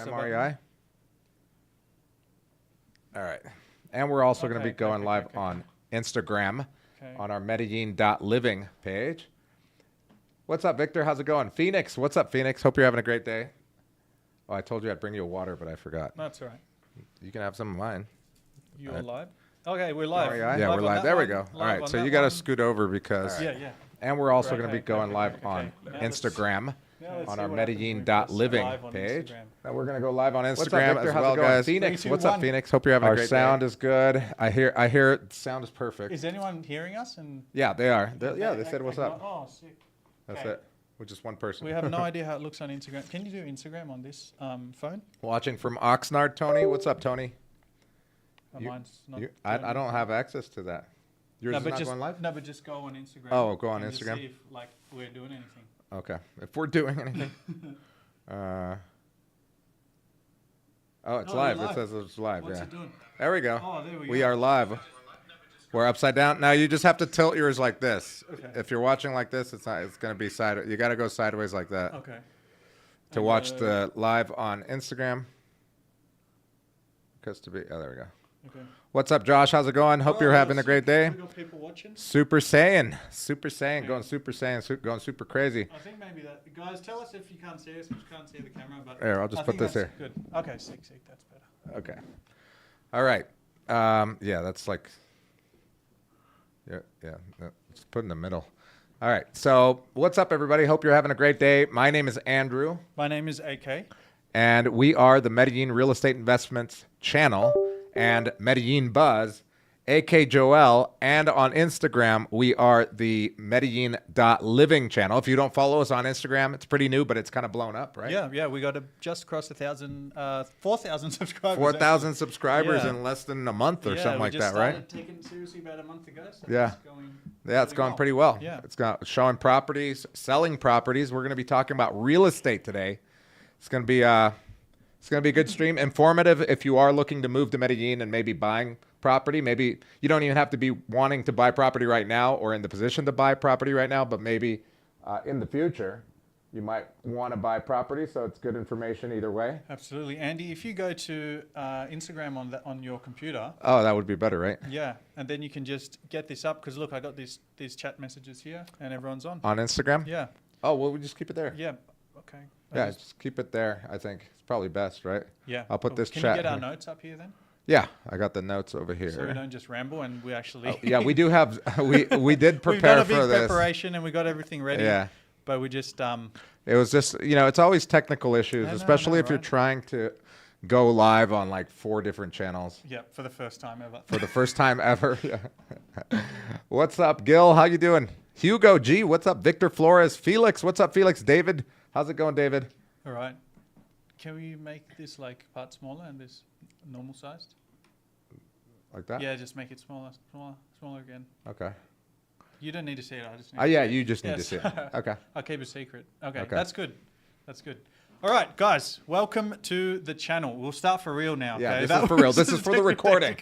REI. All right. And we're also going to be going live on Instagram on our Medellin.living page. What's up, Victor? How's it going? Phoenix. What's up, Phoenix? Hope you're having a great day. Oh, I told you I'd bring you a water, but I forgot. That's all right. You can have some of mine. You are live? Okay, we're live. Yeah, we're live. There we go. All right, so you got to scoot over because... Yeah, yeah. And we're also going to be going live on Instagram on our Medellin.living page. And we're going to go live on Instagram as well, guys. Phoenix, what's up, Phoenix? Hope you're having a great day. Our sound is good. I hear the sound is perfect. Is anyone hearing us? Yeah, they are. Yeah, they said what's up. Oh, sick. That's it. With just one person. We have no idea how it looks on Instagram. Can you do Instagram on this phone? Watching from Oxnard, Tony. What's up, Tony? Mine's not. I don't have access to that. Yours is not just, going live? No, but just go on Instagram. Oh, go on Instagram. Just see if we're doing anything. Okay, if we're doing anything. Oh, it's live. It says it's live. What's yeah. it doing? There we go. Oh, there we go. We are live. We're upside down. Now you just have to tilt yours like this. Okay. If you're watching like this, it's not. It's going to be side. You got to go sideways like that. Okay. To watch the live on Instagram. Because to be. Oh, there we go. Okay. What's up, Josh? How's it going? Hope you're having a great day. We got people watching. Super Saiyan, going Super Saiyan, going super crazy. I think maybe that. Guys, tell us if you can't see us. If you can't see the camera, but there, I'll just put this here. Good. Okay, sick. That's better. Okay. All right. Yeah, that's like. Yeah. Let's put in the middle. All right. So, what's up, everybody? Hope you're having a great day. My name is Andrew. My name is AK. And we are the Medellin Real Estate Investments channel and Medellin Buzz, AK Joel, and on Instagram, we are the Medellin.living channel. If you don't follow us on Instagram, it's pretty new, but it's kind of blown up, right? Yeah, we got to just cross 4,000 subscribers. 4,000 subscribers in less than a month or something like that, right? Yeah, we just started taking it seriously about a month ago. So it's going pretty well. Yeah. It's showing properties, selling properties. We're going to be talking about real estate today. It's going to be a good stream, informative if you are looking to move to Medellin and maybe buying property. Maybe you don't even have to be wanting to buy property right now or in the position to buy property right now, but maybe in the future you might want to buy property. So it's good information either way. Absolutely, Andy. If you go to Instagram on your computer. Oh, that would be better, right? Yeah, and then you can just get this up because look, I got these chat messages here and everyone's on. On Instagram? Yeah. Oh, well, we just keep it there. Yeah. Okay. Yeah, just keep it there. I think it's probably best, right? Yeah. I'll put this chat. Can we get our notes up here then? Yeah, I got the notes over here. So we don't just ramble and we actually. Yeah, we do have. We did prepare for this. We've done a big preparation and we got everything ready. Yeah. But we just. It was just it's always technical issues, especially if you're trying to go live on like 4 different channels. Yeah, for the first time ever. For the first time ever. Yeah. What's up, Gil? How you doing? Hugo G. What's up, Victor Flores? Felix. What's up, Felix? David. How's it going, David? All right. Can we make this like part smaller and this normal sized? Like that? Yeah, just make it smaller again. Okay. You don't need to see it. I just need you just need to see it. Okay. I'll keep it secret. Okay. That's good. All right, guys, welcome to the channel. We'll start for real now. Yeah, okay? this is for real. This is for the recording.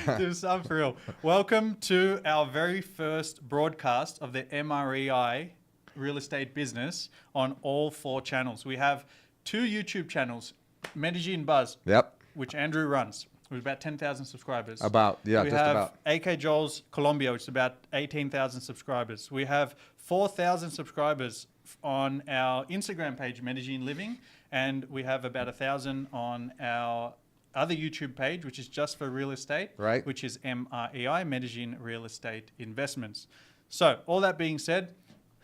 This is for real. Welcome to our very first broadcast of the MREI real estate business on all 4 channels. We have 2 YouTube channels, Medellin Buzz, which Andrew runs, with about 10,000 subscribers. We have AK Joel's Colombia, which is about 18,000 subscribers. We have 4,000 subscribers on our Instagram page, Medellin Living, and we have about 1,000 on our other YouTube page, which is just for real estate, which is MREI, Medellin Real Estate Investments. So, all that being said,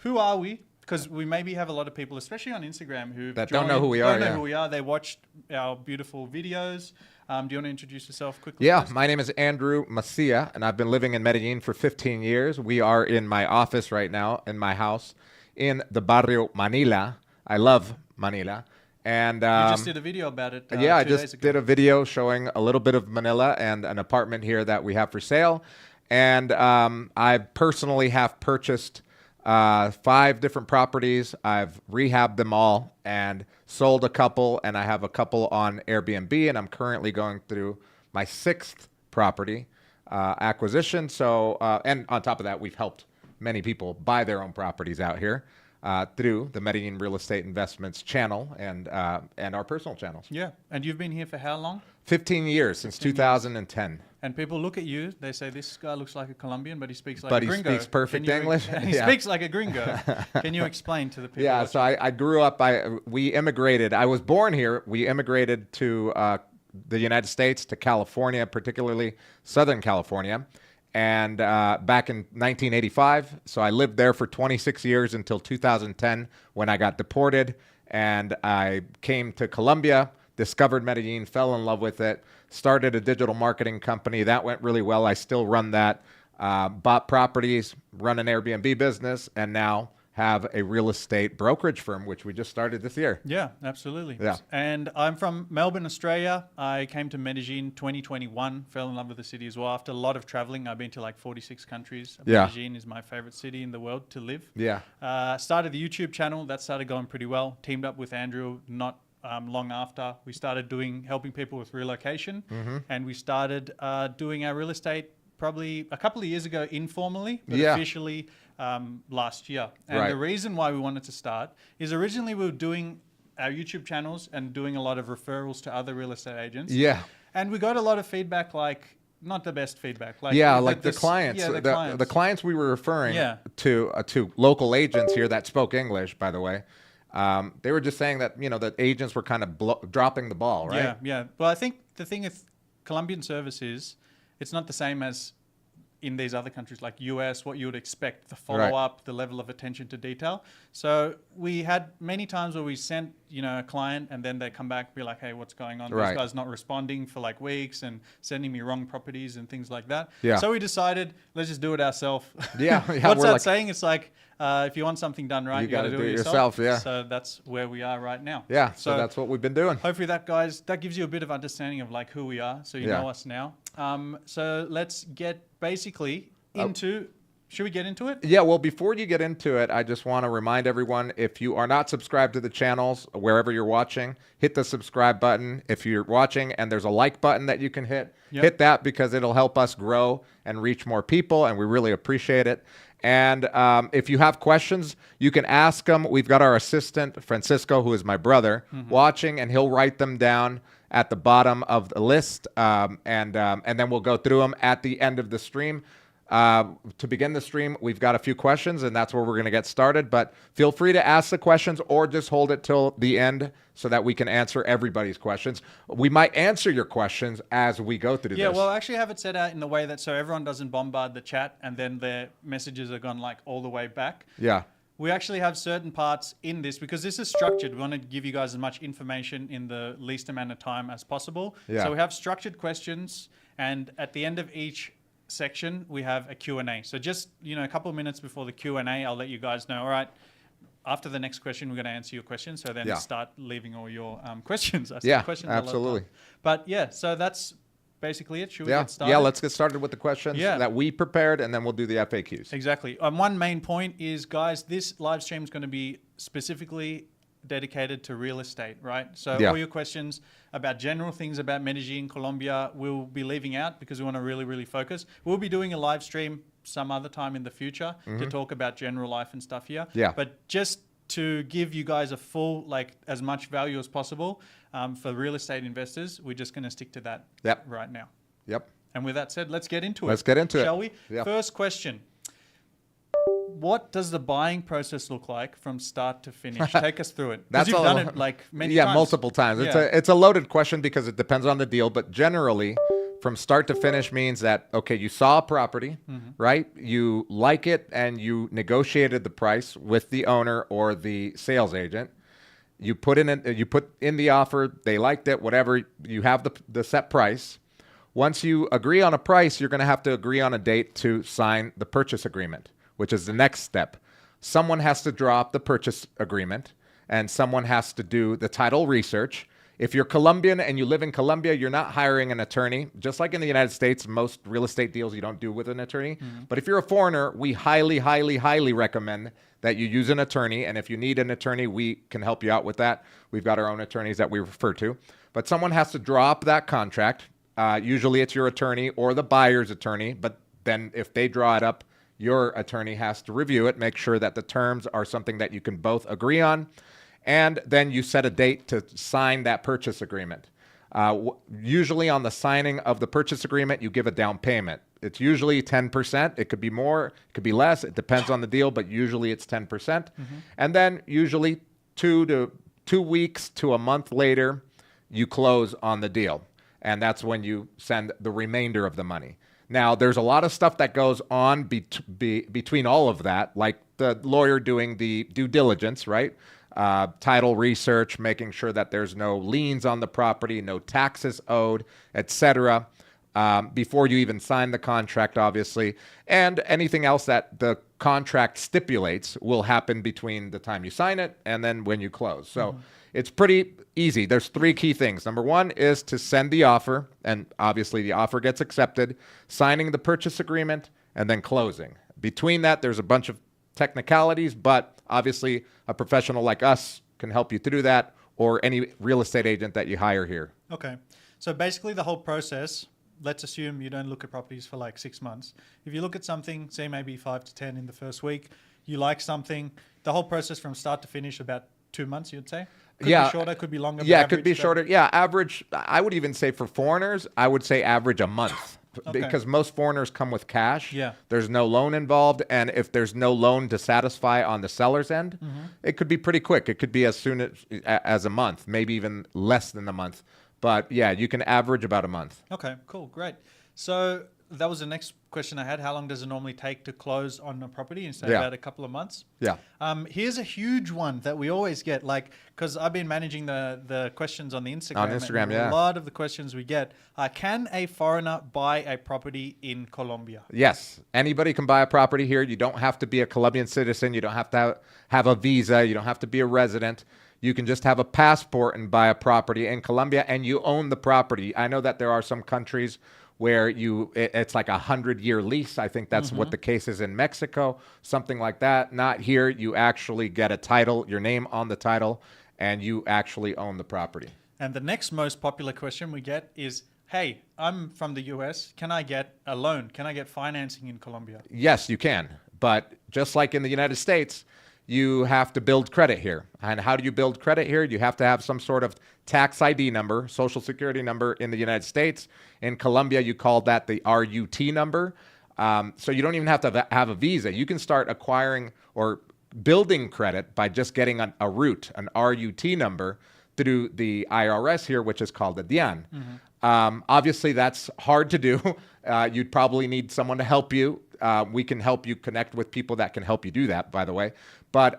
who are we? Because we maybe have a lot of people, especially on Instagram, who don't know who we are. Who we are. They watched our beautiful videos. Do you want to introduce yourself quickly? Yeah, my name is Andrew Macia, and I've been living in Medellin for 15 years. We are in my office right now, in my house, in the barrio Manila. I love Manila. And you just did a video about it. I just did a video showing a little bit of Manila and an apartment here that we have for sale. And I personally have purchased 5 different properties. I've rehabbed them all and sold a couple, and I have a couple on Airbnb, and I'm currently going through my 6th property acquisition. So, and on top of that, we've helped many people buy their own properties out here. through the Medellin Real Estate Investments channel and our personal channels. Yeah. And you've been here for how long? 15 years, since 2010. And people look at you, they say, this guy looks like a Colombian, but he speaks like But a he gringo. speaks perfect English. He Yeah. speaks like a gringo. Can you explain to the people? Yeah, so I grew up, we immigrated. I was born here. We immigrated to the United States, to California, particularly Southern California, and back in 1985. So I lived there for 26 years until 2010 when I got deported, and I came to Colombia, discovered Medellin, fell in love with it, started a digital marketing company. That went really well. I still run that, bought properties, run an Airbnb business, and now have a real estate brokerage firm, which we just started this year. Yeah, absolutely. Yeah. And I'm from Melbourne, Australia. I came to Medellin 2021, fell in love with the city as well. After a lot of traveling, I've been to like 46 countries. Yeah. Medellin is my favorite city in the world to live. Yeah. Started the YouTube channel. That started going pretty well. Teamed up with Andrew not long after. We started helping people with relocation. And we started doing our real estate probably a couple of years ago informally, but officially last year. And the reason why we wanted to start is originally we were doing our YouTube channels and doing a lot of referrals to other real estate agents. Yeah. And we got a lot of feedback, like not the best feedback. Like the clients. Yeah, the clients we were referring Yeah. to local agents here that spoke English, by the way. They were just saying that, that agents were kind of dropping the ball, right? Yeah, yeah. Well, I think the thing with Colombian service is it's not the same as in these other countries like US, what you would expect, the follow-up, the level of attention to detail. So we had many times where we sent, a client and then they come back and be like, hey, what's going on? This guy's not responding for like weeks and sending me wrong properties and things like that. Yeah. So we decided, let's just do it ourselves. Yeah. What's that saying? It's like, if you want something done right, you got to do it yourself. Yeah. So that's where we are right now. Yeah. So that's what we've been doing. Hopefully that gives you a bit of understanding of like who we are. So you know us now. So let's get basically into, should we get into it? Yeah, well, before you get into it, I just want to remind everyone, if you are not subscribed to the channels, wherever you're watching, hit the subscribe button. If you're watching and there's a like button that you can hit that, because it'll help us grow and reach more people, and we really appreciate it. And if you have questions, you can ask them. We've got our assistant, Francisco, who is my brother, watching, and he'll write them down at the bottom of the list, and then we'll go through them at the end of the stream. To begin the stream, we've got a few questions, and that's where we're going to get started. But feel free to ask the questions or just hold it till the end so that we can answer everybody's questions. We might answer your questions as we go through this. Yeah, well, actually have it set out in the way that so everyone doesn't bombard the chat and then their messages are gone like all the way back. Yeah. We actually have certain parts in this because this is structured. We want to give you guys as much information in the least amount of time as possible. Yeah. So we have structured questions, and at the end of each section, we have a Q&A. So just, a couple of minutes before the Q&A, I'll let you guys know, all right, after the next question, we're going to answer your question. So then start leaving all your questions. Questions absolutely. But yeah, so that's basically it. Should we get started? Yeah, let's get started with the questions that we prepared, and then we'll do the FAQs. Exactly. One main point is, guys, this live stream is going to be specifically dedicated to real estate, right? So all your questions about general things about Medellin, Colombia, we'll be leaving out because we want to really, really focus. We'll be doing a live stream some other time in the future to talk about general life and stuff here. Yeah. But just to give you guys a full, as much value as possible for real estate investors, we're just going to stick to that right now. Yep. And with that said, let's get into it. Let's get into it. Shall we? Yeah. First question. What does the buying process look like from start to finish? Take us through it. Because you've done it many times. Yeah, multiple times. It's a loaded question because it depends on the deal, but generally from start to finish means that, okay, you saw a property, right? You like it and you negotiated the price with the owner or the sales agent. You put in the offer, they liked it, whatever, you have the set price. Once you agree on a price, you're going to have to agree on a date to sign the purchase agreement, which is the next step. Someone has to draw up the purchase agreement, and someone has to do the title research. If you're Colombian and you live in Colombia, you're not hiring an attorney. Just like in the United States, most real estate deals you don't do with an attorney. But if you're a foreigner, we highly, highly, highly recommend that you use an attorney. And if you need an attorney, we can help you out with that. We've got our own attorneys that we refer to. But someone has to draw up that contract. Usually it's your attorney or the buyer's attorney. But then if they draw it up, your attorney has to review it, make sure that the terms are something that you can both agree on, and then you set a date to sign that purchase agreement. Usually on the signing of the purchase agreement, you give a down payment. It's usually 10%. It could be more, it could be less. It depends on the deal, but usually it's 10%. And then usually 2 weeks to a month later, you close on the deal. And that's when you send the remainder of the money. Now, there's a lot of stuff that goes on between all of that, like the lawyer doing the due diligence, right? Title research, making sure that there's no liens on the property, no taxes owed, etc. Before you even sign the contract, obviously. And anything else that the contract stipulates will happen between the time you sign it and then when you close. So it's pretty easy. There's 3 key things. Number 1 is to send the offer, and obviously the offer gets accepted, signing the purchase agreement, and then closing. Between that, there's a bunch of technicalities, but obviously a professional like us can help you through that, or any real estate agent that you hire here. Okay. So basically the whole process, let's assume you don't look at properties for like 6 months. If you look at something, say maybe 5 to 10 in the first week, you like something, the whole process from start to finish, about 2 months, you'd say? Could be shorter, could be longer. Yeah, it could be shorter. Yeah, average, I would even say for foreigners, I would say average a month. Okay. Because most foreigners come with cash. Yeah. There's no loan involved. And if there's no loan to satisfy on the seller's end, it could be pretty quick. It could be as soon as a month, maybe even less than a month. But yeah, you can average about a month. Okay, cool, great. So that was the next question I had. How long does it normally take to close on a property? Instead of about a couple of months? Yeah. Here's a huge one that we always get, like, because I've been managing the questions on the Instagram. On Instagram, and yeah. A lot of the questions we get are, can a foreigner buy a property in Colombia? Yes. Anybody can buy a property here. You don't have to be a Colombian citizen. You don't have to have a visa. You don't have to be a resident. You can just have a passport and buy a property in Colombia, and you own the property. I know that there are some countries where it's like a 100-year lease. I think that's what the case is in Mexico, something like that. Not here. You actually get a title, your name on the title, and you actually own the property. And the next most popular question we get is, hey, I'm from the US. Can I get a loan? Can I get financing in Colombia? Yes, you can. But just like in the United States, you have to build credit here. And how do you build credit here? You have to have some sort of tax ID number, social security number in the United States. In Colombia, you call that the RUT number. So you don't even have to have a visa. You can start acquiring or building credit by just getting an RUT number through the IRS here, which is called a DIAN. Obviously, that's hard to do. You'd probably need someone to help you. We can help you connect with people that can help you do that, by the way. But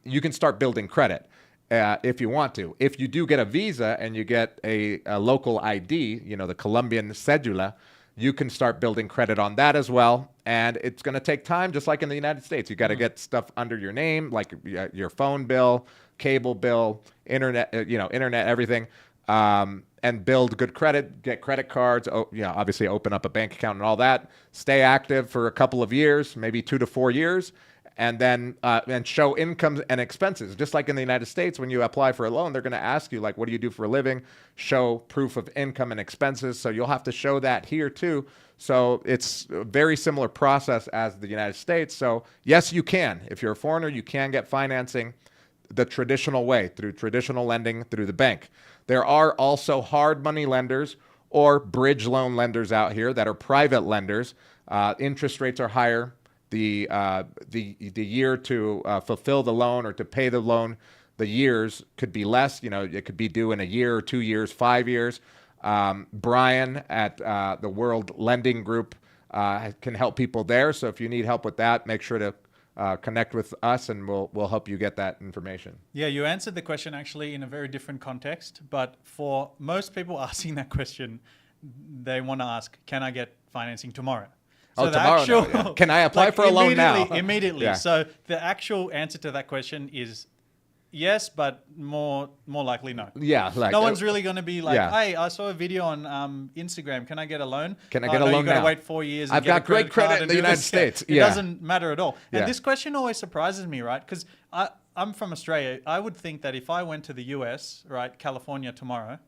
you can start building credit if you want to. If you do get a visa and you get a local ID, the Colombian cédula, you can start building credit on that as well. And it's going to take time, just like in the United States. You got to get stuff under your name, like your phone bill, cable bill, internet, everything. And build good credit, get credit cards, obviously open up a bank account and all that, stay active for a couple of years, maybe 2 to 4 years, and then and show income and expenses. Just like in the United States, when you apply for a loan, they're going to ask you, like, what do you do for a living? Show proof of income and expenses. So you'll have to show that here too. So it's a very similar process as the United States. So yes, you can. If you're a foreigner, you can get financing the traditional way, through traditional lending, through the bank. There are also hard money lenders or bridge loan lenders out here that are private lenders. Interest rates are higher. The year to fulfill the loan or to pay the loan, the years could be less. It could be due in a year or 2 years, 5 years. Brian at the World Lending Group can help people there. So if you need help with that, make sure to connect with us, and we'll help you get that information. Yeah, you answered the question actually in a very different context, but for most people asking that question, they want to ask, can I get financing tomorrow? So tomorrow. Yeah. Can I apply for a loan now? Immediately. Yeah. So the actual answer to that question is yes, but more likely no. Yeah, no one's really going to be like, hey, I saw a video on Instagram. Can I get a loan? Can I get a loan You've got now? to wait 4 years. I've got great credit in the United States. It doesn't matter at all. And Yeah. this question always surprises me, right? Because I'm from Australia. I would think that if I went to the US, right, California tomorrow,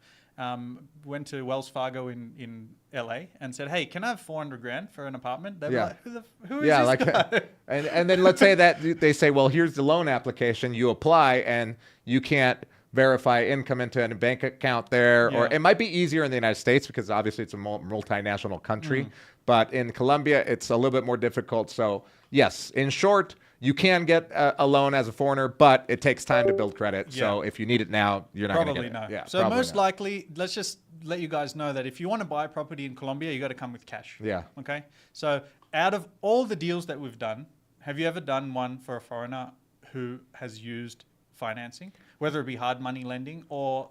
went to Wells Fargo in LA and said, "Hey, can I have 400 grand for an apartment?" They're Yeah. like, "Who is this guy?" and then let's say that they say, well, here's the loan application. You apply, and you can't verify income into a bank account there, or Yeah. it might be easier in the United States because obviously it's a multinational country. But in Colombia, it's a little bit more difficult. So yes, in short, you can get a loan as a foreigner, but it takes time to build credit. So if you need it now, you're not going to Probably get it. no. Yeah, So probably most not. likely, let's just let you guys know that if you want to buy a property in Colombia, you got to come with cash. Yeah. Okay. So out of all the deals that we've done, have you ever done one for a foreigner who has used financing, whether it be hard money lending or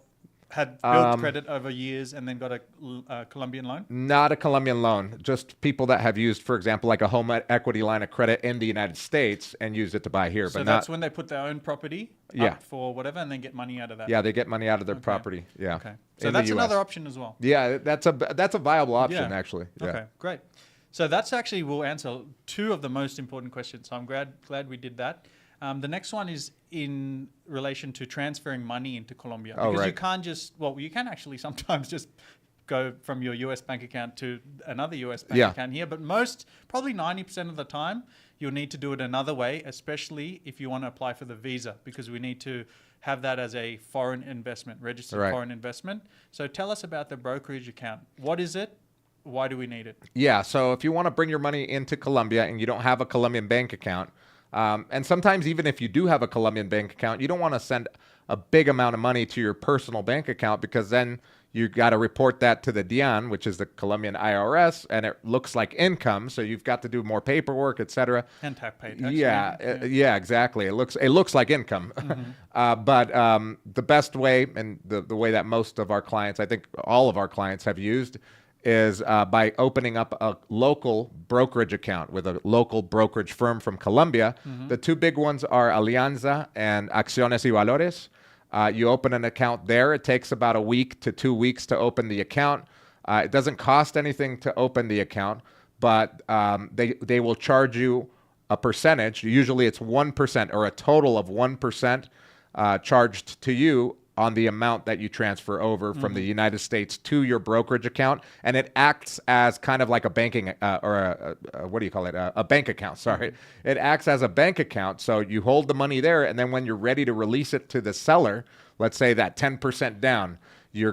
had built credit over years and then got a Colombian loan? Not a Colombian loan, just people that have used, for example, like a home equity line of credit in the United States and used it to buy here. So but that's not, when they put their own property Yeah. up for whatever and then get money out of that. yeah, they get money out of their property. Yeah. Okay. So in the that's US. another option as well. Yeah, that's a viable option, Yeah. actually. Yeah. Okay, great. So that's actually will answer two of the most important questions. So I'm glad we did that. The next one is in relation to transferring money into Colombia. Oh, Because you right. can't just, well, you can actually sometimes just go from your US bank account to another US bank Yeah. account here. But probably 90% of the time, you'll need to do it another way, especially if you want to apply for the visa, because we need to have that as a foreign investment, registered Right. foreign investment. So tell us about the brokerage account. What is it? Why do we need it? Yeah, so if you want to bring your money into Colombia and you don't have a Colombian bank account, and sometimes even if you do have a Colombian bank account, you don't want to send a big amount of money to your personal bank account because then you got to report that to the DIAN, which is the Colombian IRS, and it looks like income, so you've got to do more paperwork, etc. And tax paid. Yeah, exactly. It looks like income, but the best way and the way that most of our clients, I think all of our clients have used, is by opening up a local brokerage account with a local brokerage firm from Colombia. The two big ones are Alianza and Acciones y Valores. You open an account there. It takes about a week to 2 weeks to open the account. It doesn't cost anything to open the account, but they will charge you a percentage. Usually it's 1% or a total of 1% charged to you on the amount that you transfer over from the United States to your brokerage account. And it acts as kind of like a banking or what do you call it? A bank account, sorry. It acts as a bank account. So you hold the money there, and then when you're ready to release it to the seller, let's say that 10% down, you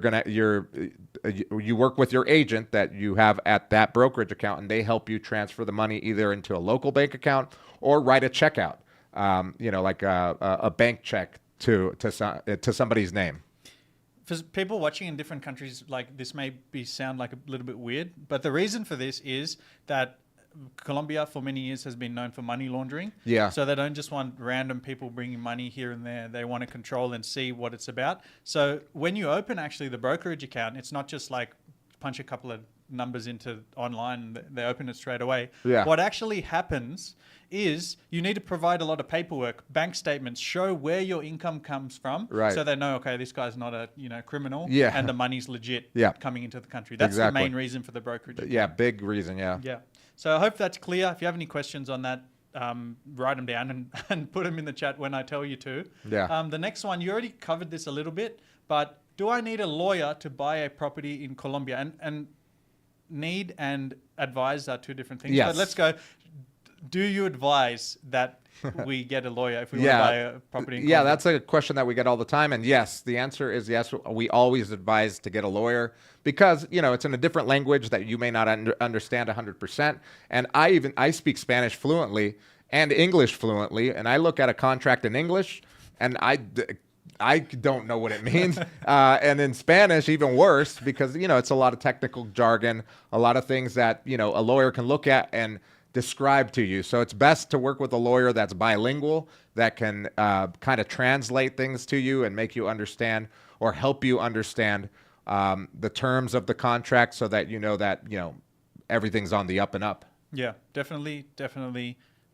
work with your agent that you have at that brokerage account, and they help you transfer the money either into a local bank account or write a check out, like a bank check to somebody's name. For people watching in different countries, like this may sound like a little bit weird, but the reason for this is that Colombia for many years has been known for money laundering. Yeah. So they don't just want random people bringing money here and there. They want to control and see what it's about. So when you open actually the brokerage account, it's not just like punch a couple of numbers into online and they open it straight away. Yeah. What actually happens is you need to provide a lot of paperwork, bank statements, show where your income comes from, Right. so they know, okay, this guy's not a criminal, Yeah. and the money's legit Yeah. coming into the country. That's Exactly. the main reason for the brokerage. Yeah, big reason, yeah. Yeah. So I hope that's clear. If you have any questions on that, write them down and put them in the chat when I tell you to. Yeah. The next one, you already covered this a little bit, but do I need a lawyer to buy a property in Colombia? And need and advise are two different things. Yes. But let's go. Do you advise that we get a lawyer if we want Yeah. to buy a property in Yeah, Colombia? that's a question that we get all the time. And yes, the answer is yes. We always advise to get a lawyer because, it's in a different language that you may not understand 100%. And I speak Spanish fluently and English fluently. And I look at a contract in English and I don't know what it means. And in Spanish, even worse, because, it's a lot of technical jargon, a lot of things that, a lawyer can look at and describe to you. So it's best to work with a lawyer that's bilingual, that can kind of translate things to you and make you understand or help you understand the terms of the contract so that that, everything's on the up and up. Yeah, definitely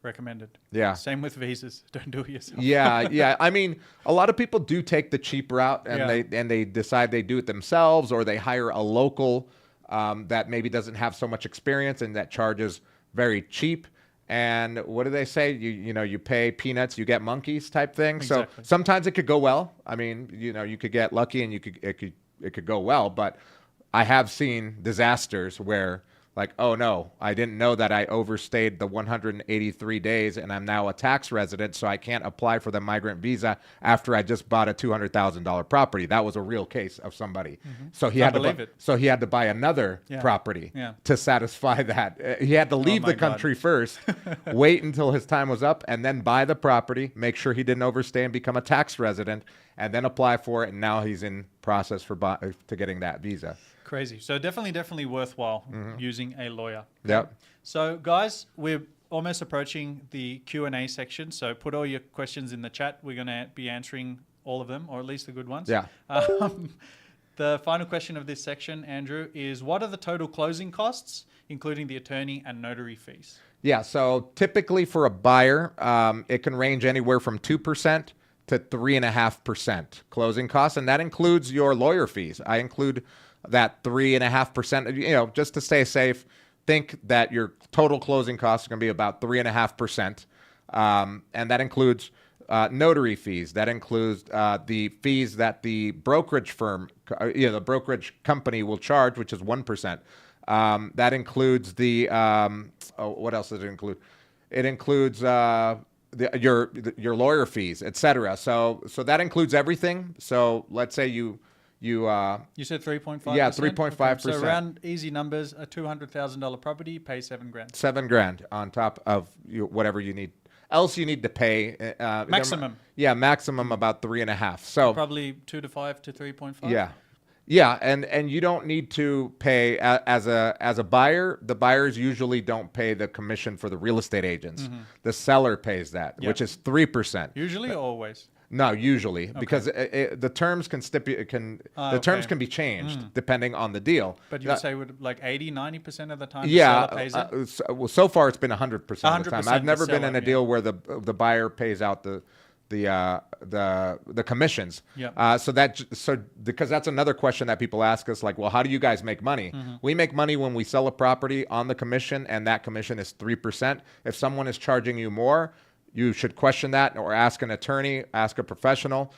recommended. Yeah. Same with visas. Don't do it yourself. Yeah. I mean, a lot of people do take the cheap route and they decide they do it themselves, or they hire a local that maybe doesn't have so much experience and that charges very cheap. And what do they say? You pay peanuts, you get monkeys type thing. Exactly. So sometimes it could go well. I mean, you could get lucky and it could could go well. But I have seen disasters where, like, oh no, I didn't know that I overstayed the 183 days and I'm now a tax resident, so I can't apply for the migrant visa after I just bought a $200,000 property. That was a real case of somebody. So he had to buy another property to satisfy that. He had to leave the country first, wait until his time was up, and then buy the property, make sure he didn't overstay and become a tax resident, and then apply for it. And now he's in process to getting that visa. Crazy. So definitely worthwhile using a lawyer. Yep. So guys, we're almost approaching the Q&A section. So put all your questions in the chat. We're going to be answering all of them, or at least the good ones. Yeah. The final question of this section, Andrew, is what are the total closing costs, including the attorney and notary fees? Yeah. So typically for a buyer, it can range anywhere from 2% to 3.5% closing costs. And that includes your lawyer fees. I include that 3.5%, just to stay safe. Think that your total closing costs are going to be about 3.5%. And that includes notary fees. That includes the fees that the brokerage firm, the brokerage company will charge, which is 1%. That includes the, what else does it include? It includes your lawyer fees, etc. So that includes everything. So let's say you said 3.5%? Yeah, 3.5%. So around easy numbers, a $200,000 property, pay $7,000. $7,000 on top of whatever you need. Else you need to pay maximum. Maximum about 3.5. So probably 2 to 5 to 3.5. Yeah, and you don't need to pay as a buyer. The buyers usually don't pay the commission for the real estate agents. The seller pays that, which is 3%. Usually or always? No, usually, because the terms can terms can be changed depending on the deal. But you would say like 80, 90% of the time yeah, the seller pays it? So far it's been 100% of the time. I've never been in a deal where the buyer pays out the commissions. Yeah. So because that's another question that people ask us, like, well, how do you guys make money? We make money when we sell a property on the commission, and that commission is 3%. If someone is charging you more, you should question that or ask an attorney, ask a professional.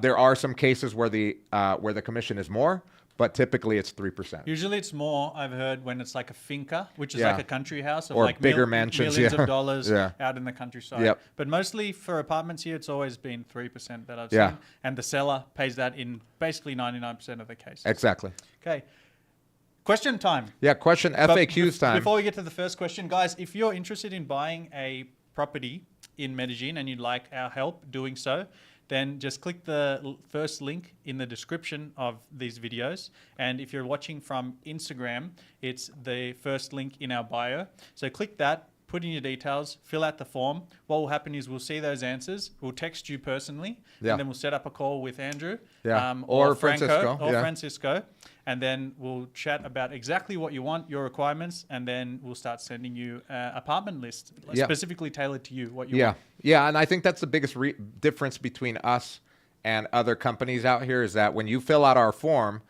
There are some cases where the commission is more, but typically it's 3%. Usually it's more, I've heard, when it's like a finca, which is like a country house of or like bigger mansions, millions of dollars out in the countryside. Yep. But mostly for apartments here, it's always been 3% that I've seen. And the seller pays that in basically 99% of the cases. Exactly. Okay. Question time. Yeah, question FAQs time. Before we get to the first question, guys, if you're interested in buying a property in Medellin and you'd like our help doing so, then just click the first link in the description of these videos. And if you're watching from Instagram, it's the first link in our bio. So click that, put in your details, fill out the form. What will happen is we'll see those answers. We'll text you personally, and then we'll set up a call with Andrew or Franco, Francisco. or Francisco. And then we'll chat about exactly what you want, your requirements, and then we'll start sending you an apartment list specifically tailored to you, what you want. Yeah, and I think that's the biggest difference between us and other companies out here is that when you fill out our form,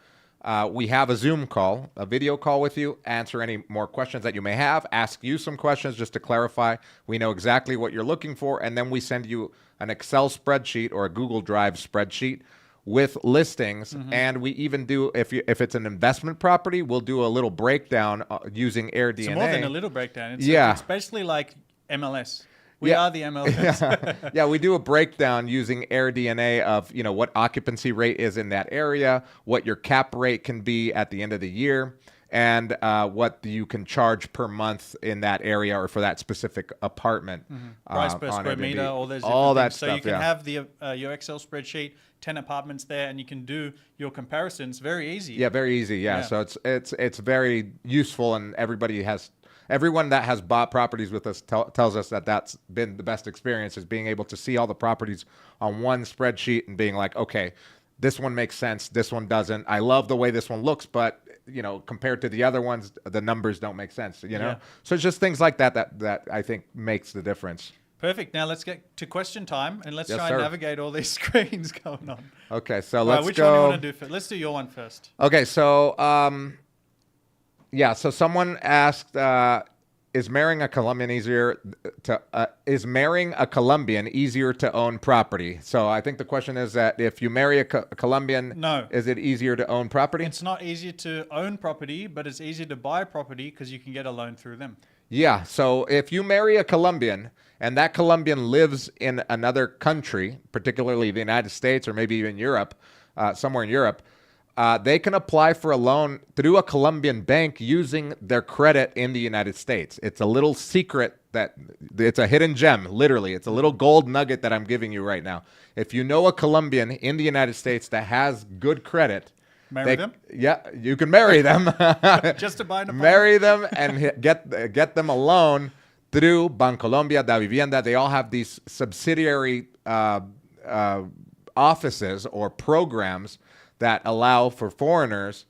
we have a Zoom call, a video call with you, answer any more questions that you may have, ask you some questions just to clarify. We know exactly what you're looking for, and then we send you an Excel spreadsheet or a Google Drive spreadsheet with listings, and we even do, if it's an investment property, we'll do a little breakdown using AirDNA. It's more than a little breakdown. It's basically like MLS. We are the MLS. Yeah, we do a breakdown using AirDNA of what occupancy rate is in that area, what your cap rate can be at the end of the year, and what you can charge per month in that area or for that specific apartment. Price per square meter, all those all that things. stuff. So you can have your Excel spreadsheet, 10 apartments there, and you can do your comparisons very easy. Yeah, very easy. Yeah. So it's very useful, and everyone that has bought properties with us tells us that that's been the best experience, is being able to see all the properties on one spreadsheet and being like, okay, this one makes sense, this one doesn't. I love the way this one looks, but compared to the other ones, the numbers don't make sense. So it's just things like that I think makes the difference. Perfect. Now let's get to question time, and let's try and navigate all these screens going on. Okay, so let's which go. One do you want to do first? Let's do your one first. Okay, so so someone asked, is marrying a Colombian easier to own property? So I think the question is that if you marry a Colombian, No. is it easier to own property? It's not easier to own property, but it's easier to buy property because you can get a loan through them. Yeah. So if you marry a Colombian and that Colombian lives in another country, particularly the United States or maybe even Europe, somewhere in Europe, they can apply for a loan through a Colombian bank using their credit in the United States. It's a little secret that it's a hidden gem, literally. It's a little gold nugget that I'm giving you right now. If you know a Colombian in the United States that has good credit, Marry them? Yeah, you can marry them. Just to buy an apartment? Marry them and get them a loan through Bancolombia, Da Vivienda. They all have these subsidiary offices or programs that allow for for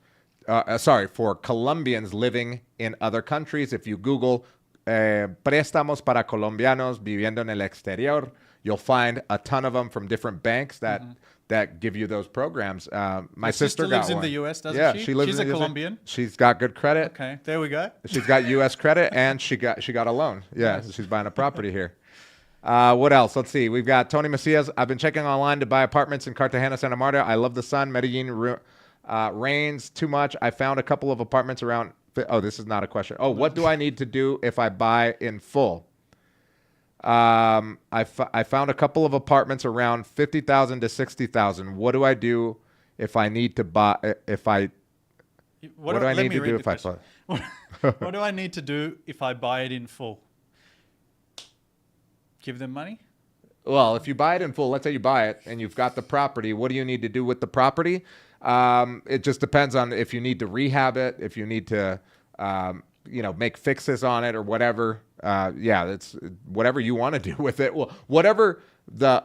Colombians living in other countries. If you Google préstamos para colombianos viviendo en el exterior, you'll find a ton of them from different banks that give you those programs. My sister lives got in one. the US, doesn't Yeah, she? she lives She's in the a US. Colombian. She's got good credit. Okay, there we go. She's got U.S. credit, and she got a loan. Yeah, she's buying a property here. What else? Let's see. We've got Tony Macias. I've been checking online to buy apartments in Cartagena, Santa Marta. I love the sun. Medellin rains too much. I found a couple of apartments around. Oh, this is not a question. Oh, what do I need to do if I buy in full? I found a couple of apartments around 50,000 to 60,000. What do I do if I need to buy? What do I need to do if I buy? What do I need to do if I buy it in full? Give them money? Well, if you buy it in full, let's say you buy it and you've got the property, what do you need to do with the property? It just depends on if you need to rehab it, if you need to, make fixes on it or whatever. It's whatever you want to do with it. Well, whatever the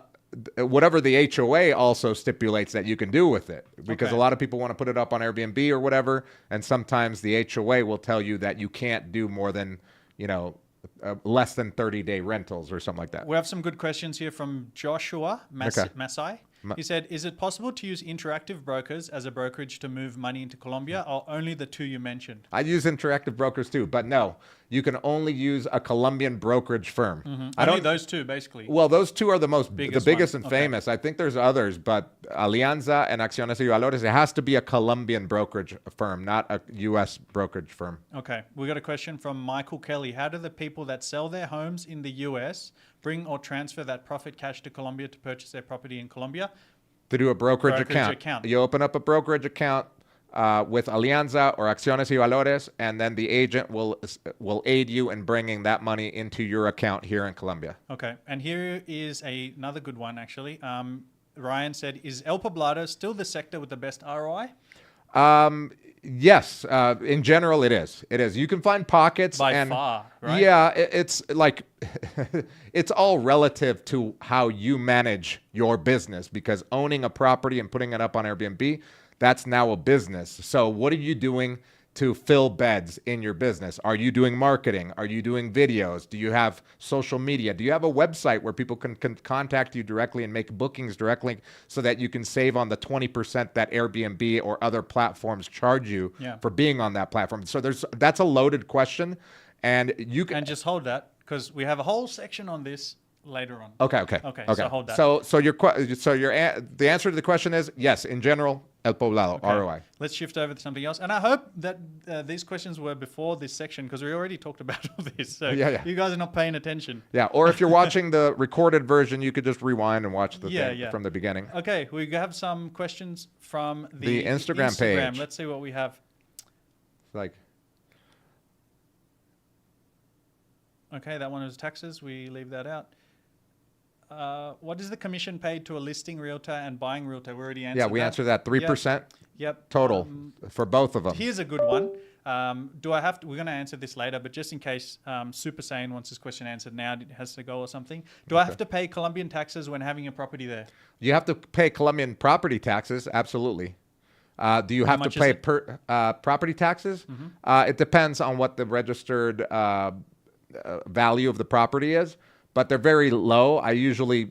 HOA also stipulates that you can do with it, because Okay. a lot of people want to put it up on Airbnb or whatever, and sometimes the HOA will tell you that you can't do more than, less than 30-day rentals or something like that. We have some good questions here from Joshua Masai. He said, is it possible to use interactive brokers as a brokerage to move money into Colombia, or only the two you mentioned? I use interactive brokers too, but no, you can only use a Colombian brokerage firm. Only those two, basically. Well, those two are the biggest one. and Okay. famous. I think there's others, but Alianza and Acciones y Valores, it has to be a Colombian brokerage firm, not a U.S. brokerage firm. Okay, we got a question from Michael Kelly. How do the people that sell their homes in the US bring or transfer that profit cash to Colombia to purchase their property in Colombia? To do a brokerage account. You open up a brokerage account with Alianza or Acciones y Valores, and then the agent will aid you in bringing that money into your account here in Colombia. Okay, and here is another good one, actually. Ryan said, is El Poblado still the sector with the best ROI? Yes, in general, it is. It is. You can find pockets By far, right? Yeah, it's like it's all relative to how you manage your business, because owning a property and putting it up on Airbnb, that's now a business. So what are you doing to fill beds in your business? Are you doing marketing? Are you doing videos? Do you have social media? Do you have a website where people can contact you directly and make bookings directly, so that you can save on the 20% that Airbnb or other platforms charge you for being on that platform? So that's a loaded question, and you can... And just hold that, because we have a whole section on this later on. Okay. So hold that. So the answer to the question is yes, in general, El Poblado, ROI. Let's shift over to something else. And I hope that these questions were before this section, because we already talked about all this. So you guys are not paying attention. Yeah, or if you're watching the recorded version, you could just rewind and watch the thing from the beginning. Okay, we have some questions from The Instagram page. Let's see what we have. Okay, that one was taxes. We leave that out. What is the commission paid to a listing realtor and buying realtor? We already answered that. Yeah, we answered that. 3% Yep. total for both of them. Here's a good one. Do I have to? We're going to answer this later, but just in case Super Saiyan wants his question answered now, it has to go or something. Do I have to pay Colombian taxes when having a property there? You have to pay Colombian property taxes, absolutely. Do you have to pay property taxes? It depends on what the registered value of the property is, but they're very low. I usually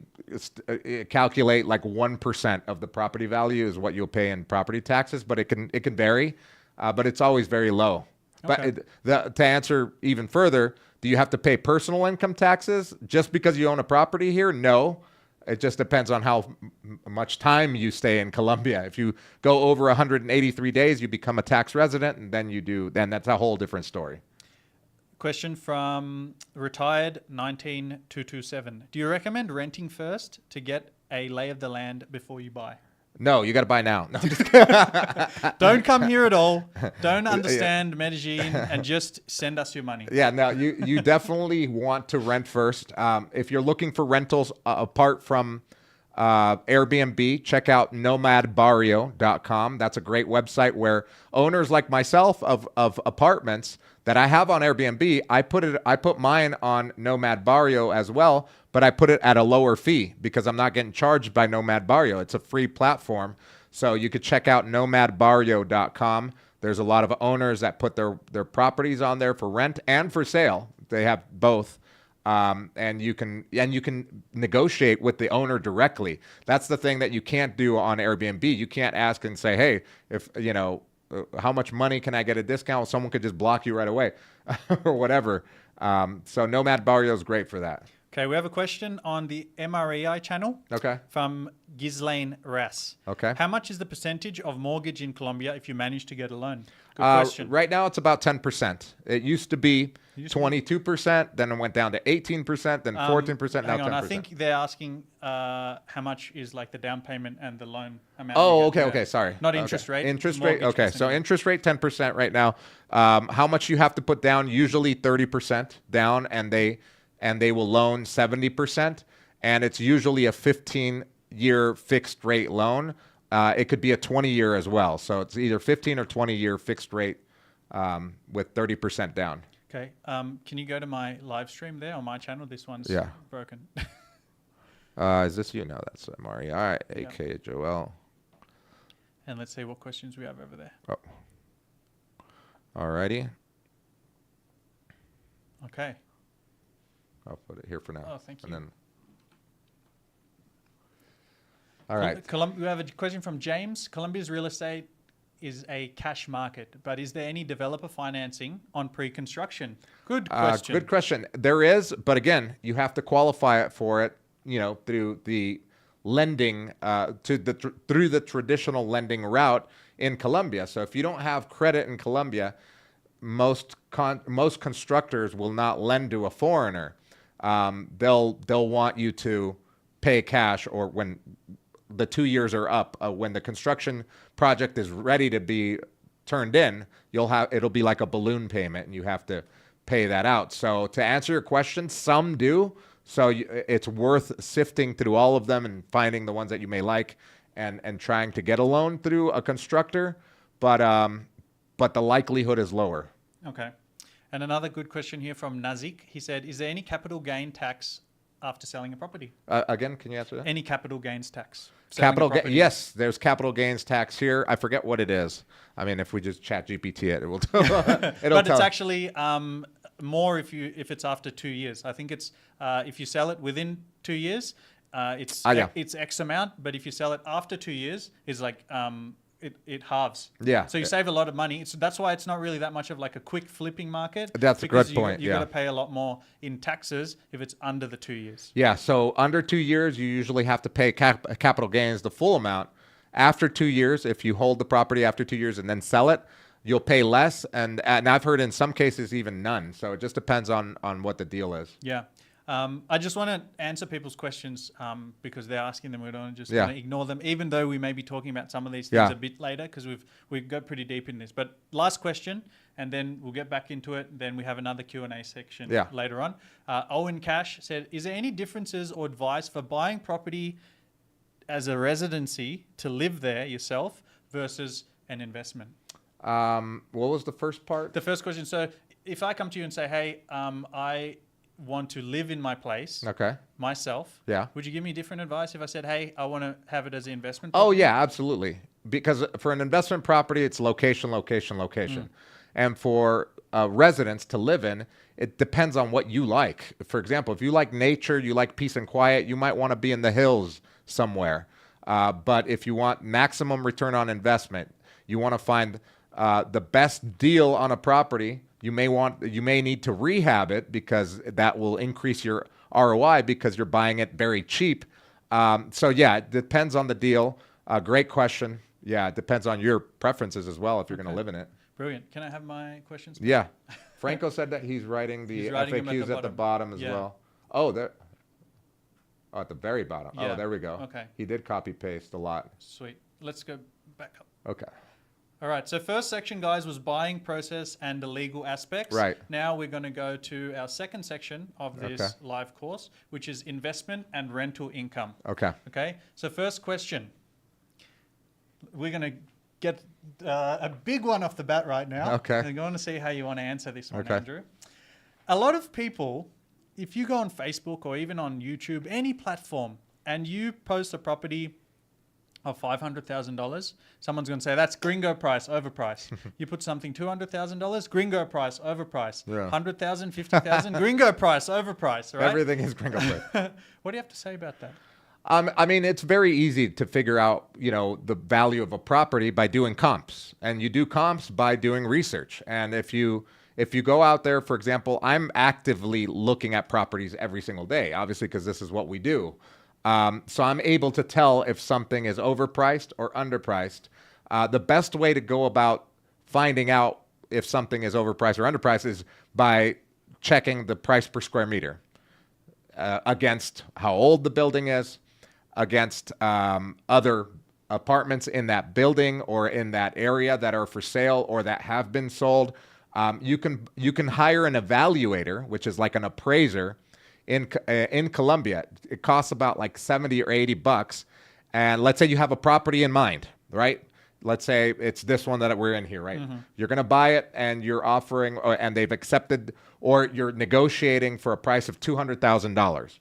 calculate like 1% of the property value is what you'll pay in property taxes, but it can vary, but it's always very low. Okay. But to answer even further, Do you have to pay personal income taxes just because you own a property here? No. It just depends on how much time you stay in Colombia. If you go over 183 days, you become a tax resident, and then that's a whole different story. Question from retired 19227. Do you recommend renting first to get a lay of the land before you buy? No, you got to buy now. No, I'm just kidding. Don't come here at all. Don't understand Medellin and just send us your money. Yeah, no, you definitely want to rent first. If you're looking for rentals apart from Airbnb, check out nomadbarrio.com. That's a great website where owners like myself of apartments that I have on Airbnb, I put mine on Nomad Barrio as well, but I put it at a lower fee because I'm not getting charged by Nomad Barrio. It's a free platform. So you could check out nomadbarrio.com. There's a lot of owners that put their properties on there for rent and for sale. They have both. And you can negotiate with the owner directly. That's the thing that you can't do on Airbnb. You can't ask and say, hey, if how much money can I get a discount? Someone could just block you right away or whatever. So Nomad Barrio is great for that. Okay, we have a question on the MREI channel. Okay. From Ghislaine Ras. Okay. How much is the percentage of mortgage in Colombia if you manage to get a loan? Good question. Right now, it's about 10%. It used to be 22%, then it went down to 18%, then 14%, now 10%. Hang on, I think they're asking how much is like the down payment and the loan amount. Oh, okay, sorry. Not interest rate. Interest rate, okay. So interest rate 10% right now. How much you have to put down? Usually 30% down, and they will loan 70%, and it's usually a 15-year fixed rate loan. It could be a 20-year as well. So it's either 15 or 20-year fixed rate with 30% down. Okay. Can you go to my live stream there on my channel? This one's broken. Is this you? No, that's Mari. All right, AK Joel. And let's see what questions we have over there. Oh. All righty. Okay. I'll put it here for now. Oh, thank you. And then, all right. We have a question from James. Colombia's real estate is a cash market, but is there any developer financing on pre-construction? Good question. Good question. There is, but again, you have to qualify for it, through the lending, through the traditional lending route in Colombia. So if you don't have credit in Colombia, most constructors will not lend to a foreigner. They'll want you to pay cash, or when the 2 years are up, when the construction project is ready to be turned in, it'll be like a balloon payment, and you have to pay that out. So to answer your question, some do. So it's worth sifting through all of them and finding the ones that you may like, and trying to get a loan through a constructor, but the likelihood is lower. Okay. And another good question here from Nazik. He said, is there any capital gain tax after selling a property? Again, can you answer that? Any capital gains tax? Yes, there's capital gains tax here. I forget what it is. I mean, if we just chat GPT it will tell. But it's actually more if it's after 2 years. I think it's if you sell it within 2 years, it's X amount. But if you sell it after 2 years, it's like it halves. Yeah. So you save a lot of money. That's why it's not really that much of like a quick flipping market. That's a good point. You got to pay a lot more in taxes if it's under the 2 years. Yeah. So under 2 years, you usually have to pay capital gains the full amount. After 2 years, if you hold the property after 2 years and then sell it, you'll pay less. And I've heard in some cases even none. So it just depends on what the deal is. Yeah. I just want to answer people's questions because they're asking them. We don't just want to ignore them, even though we may be talking about some of these things a bit later because we've got pretty deep in this. But last question, and then we'll get back into it. Then we have another Q&A section later on. Owen Cash said, is there any differences or advice for buying property as a residency to live there yourself versus an investment? What was the first part? The first question. So if I come to you and say, hey, I want to live in my place myself, would you give me different advice if I said, hey, I want to have it as an investment property? Oh yeah, absolutely, because for an investment property it's location. And for residents to live in, it depends on what you like. For example, if you like nature, you like peace and quiet, you might want to be in the hills somewhere, but if you want maximum return on investment, you want to find the best deal on a property You may need to rehab it because that will increase your ROI because you're buying it very cheap. So yeah, it depends on the deal. Great question. Yeah, it depends on your preferences as well if you're going to live in it. Brilliant. Can I have my questions? Yeah. Franco said that he's writing the FAQs at the bottom as well. Oh, there. Oh, at the very bottom. Yeah. Oh, there we go. Okay. He did copy paste a lot. Sweet. Let's go back up. Okay. All right. So first section, guys, was buying process and the legal aspects. Right. Now we're going to go to our second section of this live course, which is investment and rental income. Okay. Okay. So first question. We're going to get a big one off the bat right now. Okay. I'm going to see how you want to answer this one, Okay. Andrew. A lot of people, if you go on Facebook or even on YouTube, any platform, and you post a property of $500,000, someone's going to say that's gringo price, overpriced. You put something $200,000, gringo price, overpriced. Yeah. 100,000, 50,000, gringo price, overpriced. Right? Everything is gringo price. What do you have to say about that? I mean, it's very easy to figure out, the value of a property by doing comps, and you do comps by doing research. And if you go out there, for example, I'm actively looking at properties every single day, obviously, because this is what we do. So I'm able to tell if something is overpriced or underpriced. The best way to go about finding out if something is overpriced or underpriced is by checking the price per square meter against how old the building is, against other apartments in that building or in that area that are for sale or that have been sold. You can hire an evaluator, which is like an appraiser in Colombia. It costs about like 70 or 80 bucks. And let's say you have a property in mind, right? Let's say it's this one that we're in here, right? Mm-hmm. You're going to buy it and you're offering, and they've accepted, or you're negotiating for a price of $200,000.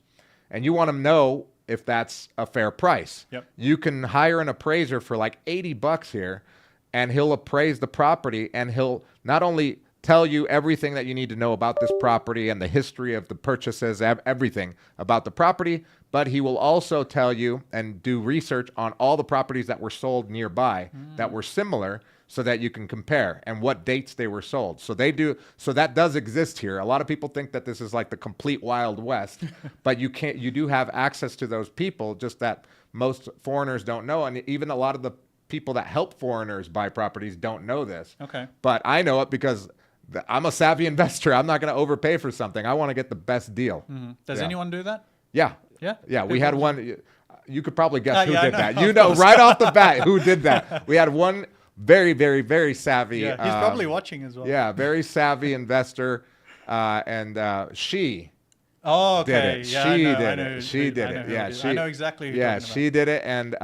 And you want to know if that's a fair price. Yep. You can hire an appraiser for like 80 bucks here, and he'll appraise the property, and he'll not only tell you everything that you need to know about this property and the history of the purchases, everything about the property, but he will also tell you and do research on all the properties that were sold nearby that were similar, so that you can compare and what dates they were sold. So that does exist here. A lot of people think that this is like the complete Wild West, but you do have access to those people, just that most foreigners don't know. And even a lot of the people that help foreigners buy properties don't know this. Okay. But I know it because I'm a savvy investor. I'm not going to overpay for something. I want to get the best deal. Mm-hmm. Does anyone do that? Yeah. Yeah? Yeah, we had one. You could probably guess who did that. You know right off the bat who did that. We had one very, very, very savvy. Yeah, he's probably watching as well. Yeah, very savvy investor, and she did it. Yeah, she did it. She did it. Yeah, I know exactly who Yeah, she did it, and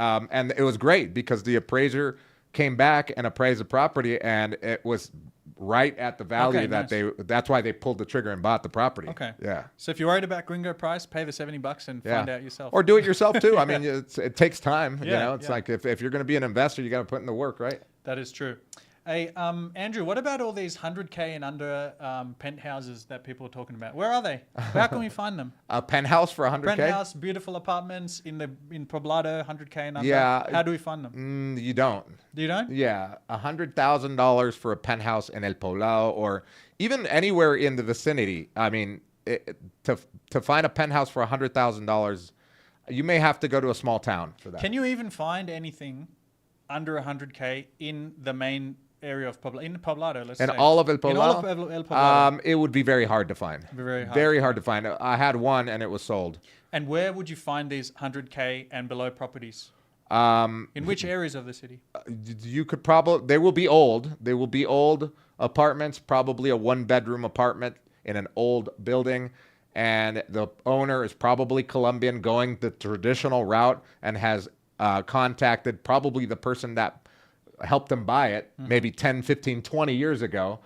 it was great because the appraiser came back and appraised the property, and it was right at the value that's why they pulled the trigger and bought the property. Okay. Yeah. So if you're worried about gringo price, pay the $70 and find out yourself. Or do it yourself too. I mean, it takes time. Yeah, It's like if you're going to be an investor, you got to put in the work, right? That is true. Hey, Andrew, what about all these 100K and under penthouses that people are talking about? Where are they? How can we find them? A penthouse for 100K? Penthouse, beautiful apartments in Poblado, 100K and under. Yeah. How do we find them? You don't. You don't? Yeah, $100,000 for a penthouse in El Poblado or even anywhere in the vicinity. I mean, to find a penthouse for $100,000, you may have to go to a small town for that. Can you even find anything under 100K in the main area of Poblado, let's say? In all of El Poblado? In all of El Poblado. It would be very hard to find. Very hard to find. I had one and it was sold. And where would you find these 100K and below properties? In which areas of the city? You could probably, they will be old. They will be old apartments, probably a one-bedroom apartment in an old building. And the owner is probably Colombian, going the traditional route, and has contacted probably the person that helped them buy it maybe 10, 15, 20 years ago,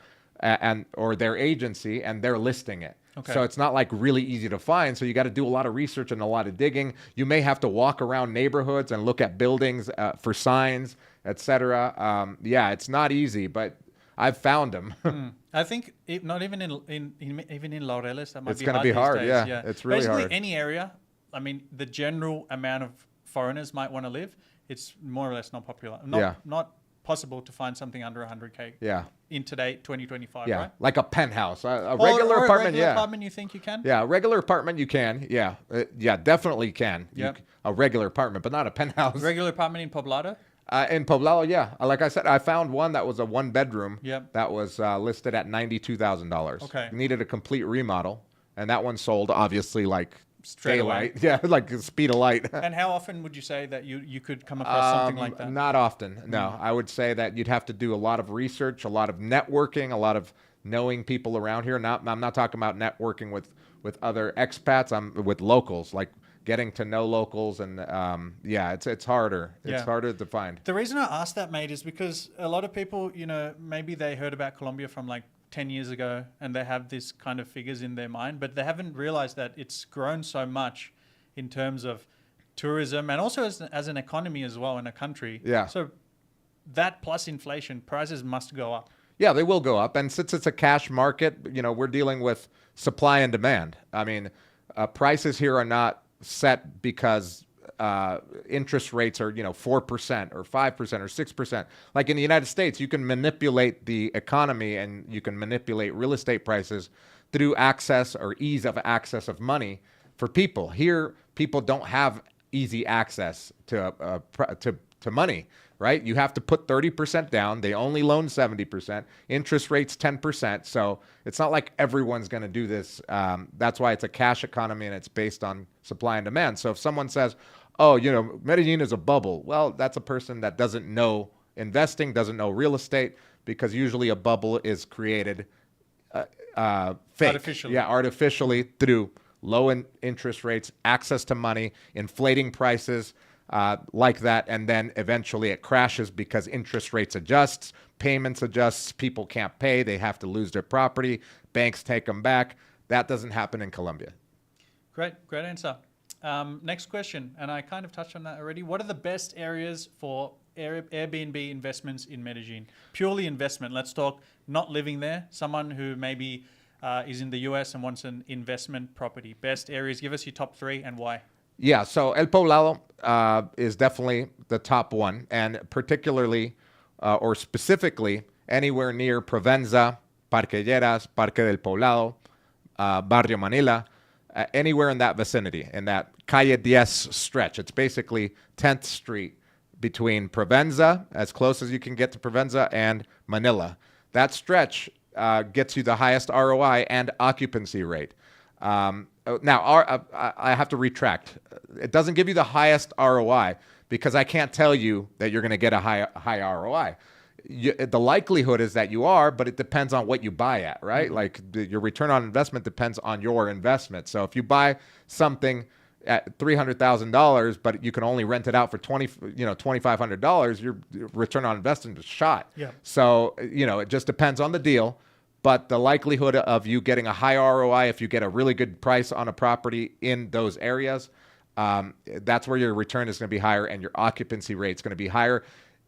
or their agency, and they're listing it. Okay. So it's not like really easy to find. So you got to do a lot of research and a lot of digging. You may have to walk around neighborhoods and look at buildings for signs, etc. Yeah, it's not easy, but I've found them. I think not even in Laureles, that might it's going to be hard. Days. Yeah, it's really Basically, hard. any area. I mean, the general amount of foreigners might want to live. It's more or less not popular. Not possible to find something under 100K Yeah. in today, 2025, Yeah. right? Like a penthouse, a Or- regular or a apartment. regular Yeah. apartment, you think you can? Yeah. A regular apartment, you can. Yeah. Yeah. Definitely can. Yeah. A regular apartment, but not a penthouse. Regular apartment in Poblado? In Poblado, yeah. Like I said, I found one that was a 1-bedroom. Yep. That was listed at $92,000. Okay. Needed a complete remodel, and that one sold obviously like Straight away. daylight. Yeah, like the speed of light. And how often would you say that you could come across something like that? Not often. No, I would say that you'd have to do a lot of research, a lot of networking, a lot of knowing people around here. I'm not talking about networking with other expats. I'm with locals, like getting to know locals, and yeah, it's harder. It's Yeah. harder to find. The reason I asked that, mate, is because a lot of people, maybe they heard about Colombia from like 10 years ago and they have this kind of figures in their mind, but they haven't realized that it's grown so much in terms of tourism and also as an economy as well in a country. Yeah. So that plus inflation, prices must go up. Yeah, they will go up. And since it's a cash market, we're dealing with supply and demand. I mean, prices here are not set because interest rates are, 4% or 5% or 6%. Like in the United States, you can manipulate the economy and you can manipulate real estate prices through access or ease of access of money for people. Here, people don't have easy access to money, right? You have to put 30% down. They only loan 70%. Interest rates 10%. So it's not like everyone's going to do this. That's why it's a cash economy and it's based on supply and demand. So if someone says, "Oh, Medellin is a bubble," well, that's a person that doesn't know investing, doesn't know real estate, because usually a bubble is created fake. Artificially. Yeah, artificially through low interest rates, access to money, inflating prices like that, and then eventually it crashes because interest rates adjusts, payments adjusts, people can't pay, they have to lose their property, banks take them back. That doesn't happen in Colombia. Great answer. Next question, and I kind of touched on that already. What are the best areas for Airbnb investments in Medellin? Purely investment. Let's talk not living there. Someone who maybe is in the US and wants an investment property. Best areas. Give us your top 3 and why. Yeah, so El Poblado is definitely the top one, and particularly or specifically anywhere near Provenza, Parque Lleras, Parque del Poblado, Barrio Manila, anywhere in that vicinity, in that Calle 10 stretch. It's basically 10th Street between Provenza, as close as you can get to Provenza, and Manila. That stretch gets you the highest ROI and occupancy rate. Now, I have to retract. It doesn't give you the highest ROI because I can't tell you that you're going to get a high ROI. The likelihood is that you are, but it depends on what you buy at, right? Mm-hmm. Like your return on investment depends on your investment. So if you buy something at $300,000, but you can only rent it out for $2,500, your return on investment is shot. Yeah. So it just depends on the deal. But the likelihood of you getting a high ROI if you get a really good price on a property in those areas, that's where your return is going to be higher and your occupancy rate is going to be higher,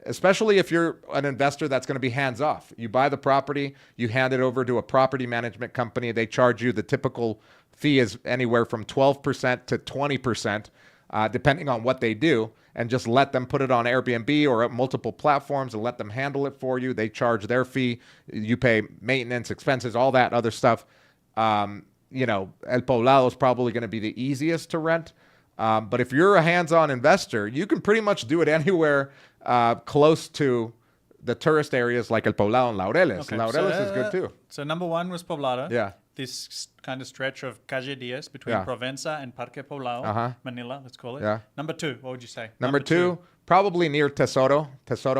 especially if you're an investor that's going to be hands-off. You buy the property, you hand it over to a property management company. They charge you, the typical fee is anywhere from 12% to 20%, depending on what they do, and just let them put it on Airbnb or multiple platforms and let them handle it for you. They charge their fee. You pay maintenance, expenses, all that other stuff. El Poblado is probably going to be the easiest to rent. But if you're a hands-on investor, you can pretty much do it anywhere close to the tourist areas like El Poblado and Laureles. Okay, Laureles is good too. So number 1 was Poblado. Yeah. This kind of stretch of Calle 10 between Yeah. Provenza and Parque Poblado, Manila, let's call it. Yeah. Number 2, what would you say? Number two, probably near Tesoro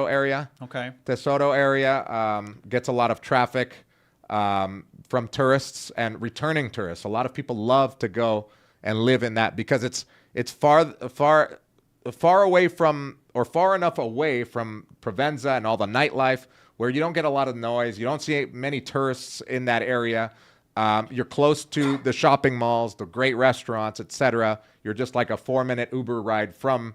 area. Okay. Tesoro area gets a lot of traffic from tourists and returning tourists. A lot of people love to go and live in that because it's far away from, or far enough away from Provenza and all the nightlife where you don't get a lot of noise. You don't see many tourists in that area. You're close to the shopping malls, the great restaurants, etc. You're just like a 4-minute Uber ride from,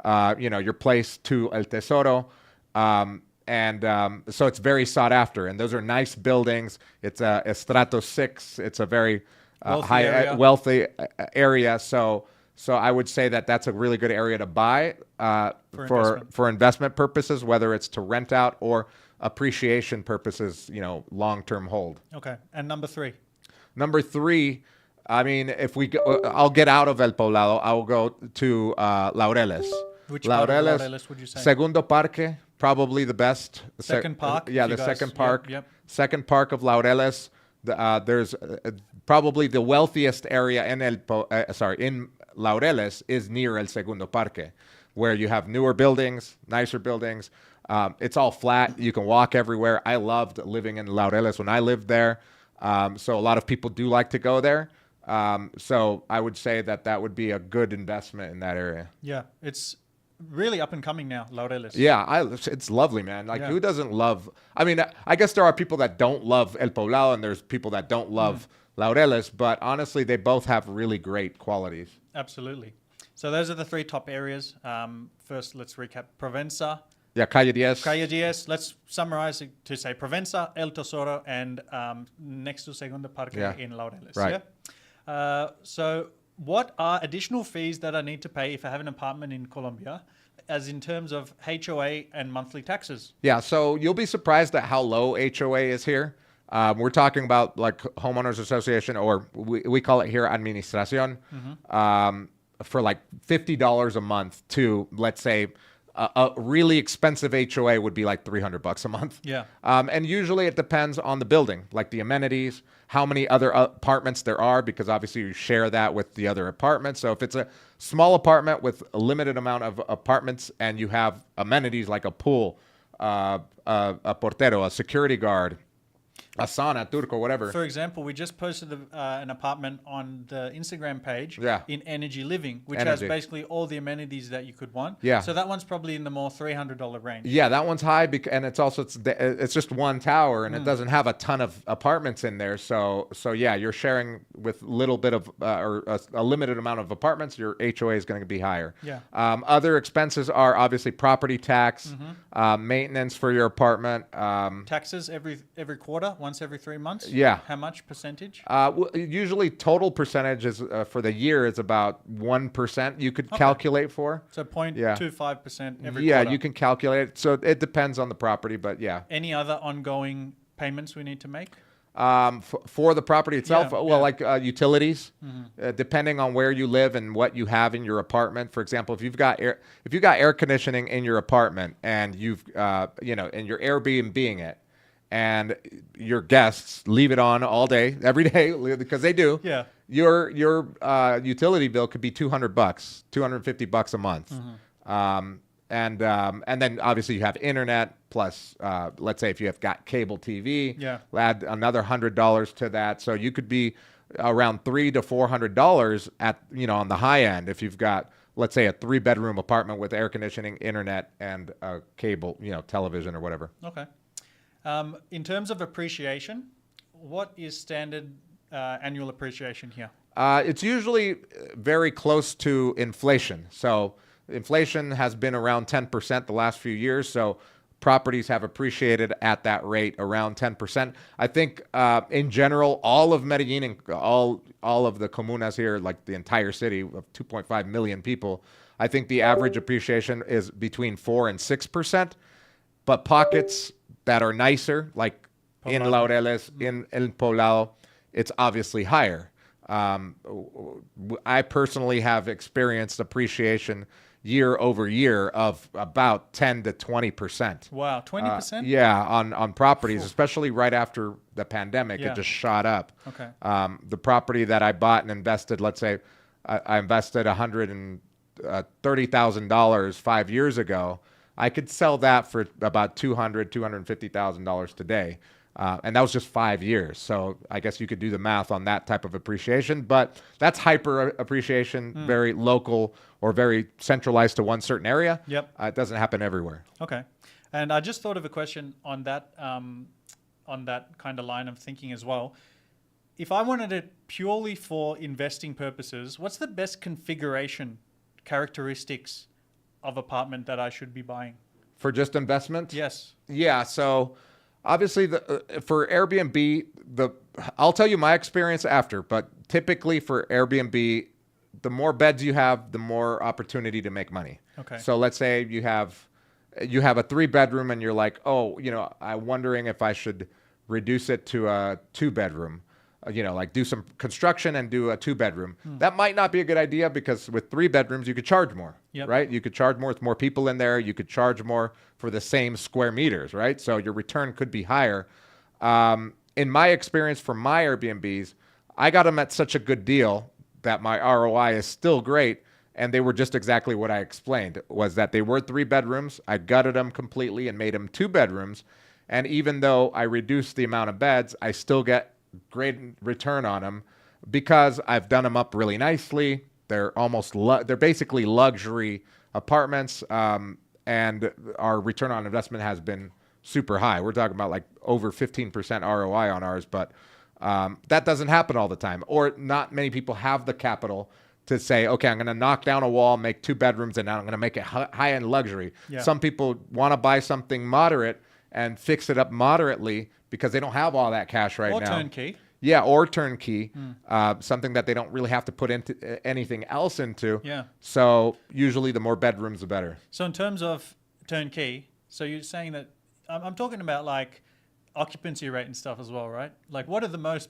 your place to El Tesoro. So it's very sought after. And those are nice buildings. It's a Estrato 6. It's a very wealthy area. So So I would say that that's a really good area to buy investment. for investment purposes, whether it's to rent out or appreciation purposes, long-term hold. Okay. And number 3. Number 3, I mean, if we go, I'll get out of El Poblado. I'll go to Laureles. Which part of Laureles would you say? Segundo Parque, probably the best. Second park? Yeah, if you the guys- second park. Yep. Second park of Laureles. There's probably the wealthiest area in in Laureles is near El Segundo Parque, where you have newer buildings, nicer buildings. It's all flat. You can walk everywhere. I loved living in Laureles when I lived there. So a lot of people do like to go there. So I would say that would be a good investment in that area. Yeah. It's really up and coming now, Laureles. Yeah, it's lovely, man. Like, Yeah. who doesn't love? I mean, I guess there are people that don't love El Poblado, and there's people that don't love Laureles. But honestly, they both have really great qualities. Absolutely. So those are the 3 top areas. First, let's recap. Provenza, Yeah, Calle 10. Calle 10. Let's summarize it to say Provenza, El Tesoro, and next to Segundo Parque Yeah. in Laureles. Right. Yeah? So what are additional fees that I need to pay if I have an apartment in Colombia, as in terms of HOA and monthly taxes? Yeah, so you'll be surprised at how low HOA is here. We're talking about like homeowners association, or we call it here administración, for like $50 a month to, let's say, a really expensive HOA would be like $300 a month. Yeah. And usually it depends on the building, like the amenities, how many other apartments there are, because obviously you share that with the other apartments. So if it's a small apartment with a limited amount of apartments and you have amenities like a pool, a portero, a security guard, a sauna, turco, whatever. For example, we just posted an apartment on the Instagram page Yeah. in Energy Living, which Energy. has basically all the amenities that you could want. Yeah. So that one's probably in the more $300 range. Yeah, that one's high, and it's also it's just one tower, and it doesn't have a ton of apartments in there. So yeah, you're sharing with little bit of or a limited amount of apartments. Your HOA is going to be higher. Yeah. Other expenses are obviously property tax, maintenance for your apartment. Taxes every quarter, once every 3 months? Yeah. How much percentage? Usually, total percentage is for the year is about 1%. You could calculate for. So 0.25% every Yeah, quarter. you can calculate it. So it depends on the property, but yeah. Any other ongoing payments we need to make? For the property itself, Yeah, well, yeah. like utilities, depending on where you live and what you have in your apartment. For example, if you've got air conditioning in your apartment and you've and you're Airbnb-ing it, and your guests leave it on all day, every day, because they do. Yeah. Your utility bill could be $200, $250 a month. And then obviously you have internet plus, let's say if you have got cable TV, Yeah. add another $100 to that. So you could be around $300 to $400 at, on the high end if you've got, let's say, a 3-bedroom apartment with air conditioning, internet, and cable, television or whatever. Okay. In terms of appreciation, what is standard annual appreciation here? It's usually very close to inflation. So inflation has been around 10% the last few years. So properties have appreciated at that rate around 10%. I think in general, all of Medellin and all of the comunas here, like the entire city of 2.5 million people, I think the average appreciation is between 4 and 6%. But pockets that are nicer, like in Laureles, in El Poblado, it's obviously higher. I personally have experienced appreciation year over year of about 10 to 20%. Wow, 20%? Yeah, on properties, especially right after the pandemic, Yeah. it just shot up. Okay. The property that I bought and invested, let's say I invested $130,000 5 years ago. I could sell that for about $250,000 today. And that was just 5 years. So I guess you could do the math on that type of appreciation, but that's hyper appreciation, very local or very centralized to one certain area. Yep. It doesn't happen everywhere. Okay. And I just thought of a question on that kind of line of thinking as well. If I wanted it purely for investing purposes, what's the best configuration characteristics of apartment that I should be buying? For just investment? Yes. Yeah. So obviously for Airbnb, I'll tell you my experience after, but typically for Airbnb, the more beds you have, the more opportunity to make money. Okay. So let's say you have a 3-bedroom and you're like, oh, I'm wondering if I should reduce it to a 2-bedroom. Like do some construction and do a 2-bedroom. That might not be a good idea because with 3 bedrooms, you could charge more, right? You could charge more with more people in there. You could charge more for the same square meters, right? So your return could be higher. In my experience for my Airbnbs, I got them at such a good deal that my ROI is still great. And they were just exactly what I explained, was that they were 3 bedrooms. I gutted them completely and made them 2 bedrooms. And even though I reduced the amount of beds, I still get great return on them because I've done them up really nicely. They're they're basically luxury apartments, and our return on investment has been super high. We're talking about like over 15% ROI on ours, but that doesn't happen all the time, or not many people have the capital to say, okay, I'm going to knock down a wall, make 2 bedrooms, and now I'm going to make it high-end luxury. Yeah. Some people want to buy something moderate and fix it up moderately because they don't have all that cash right now. Or turnkey. Yeah, or turnkey, something that they don't really have to put into anything else into. Yeah. So usually the more bedrooms, the better. So in terms of turnkey, so you're saying that, I'm talking about like occupancy rate and stuff as well, right? Like what are the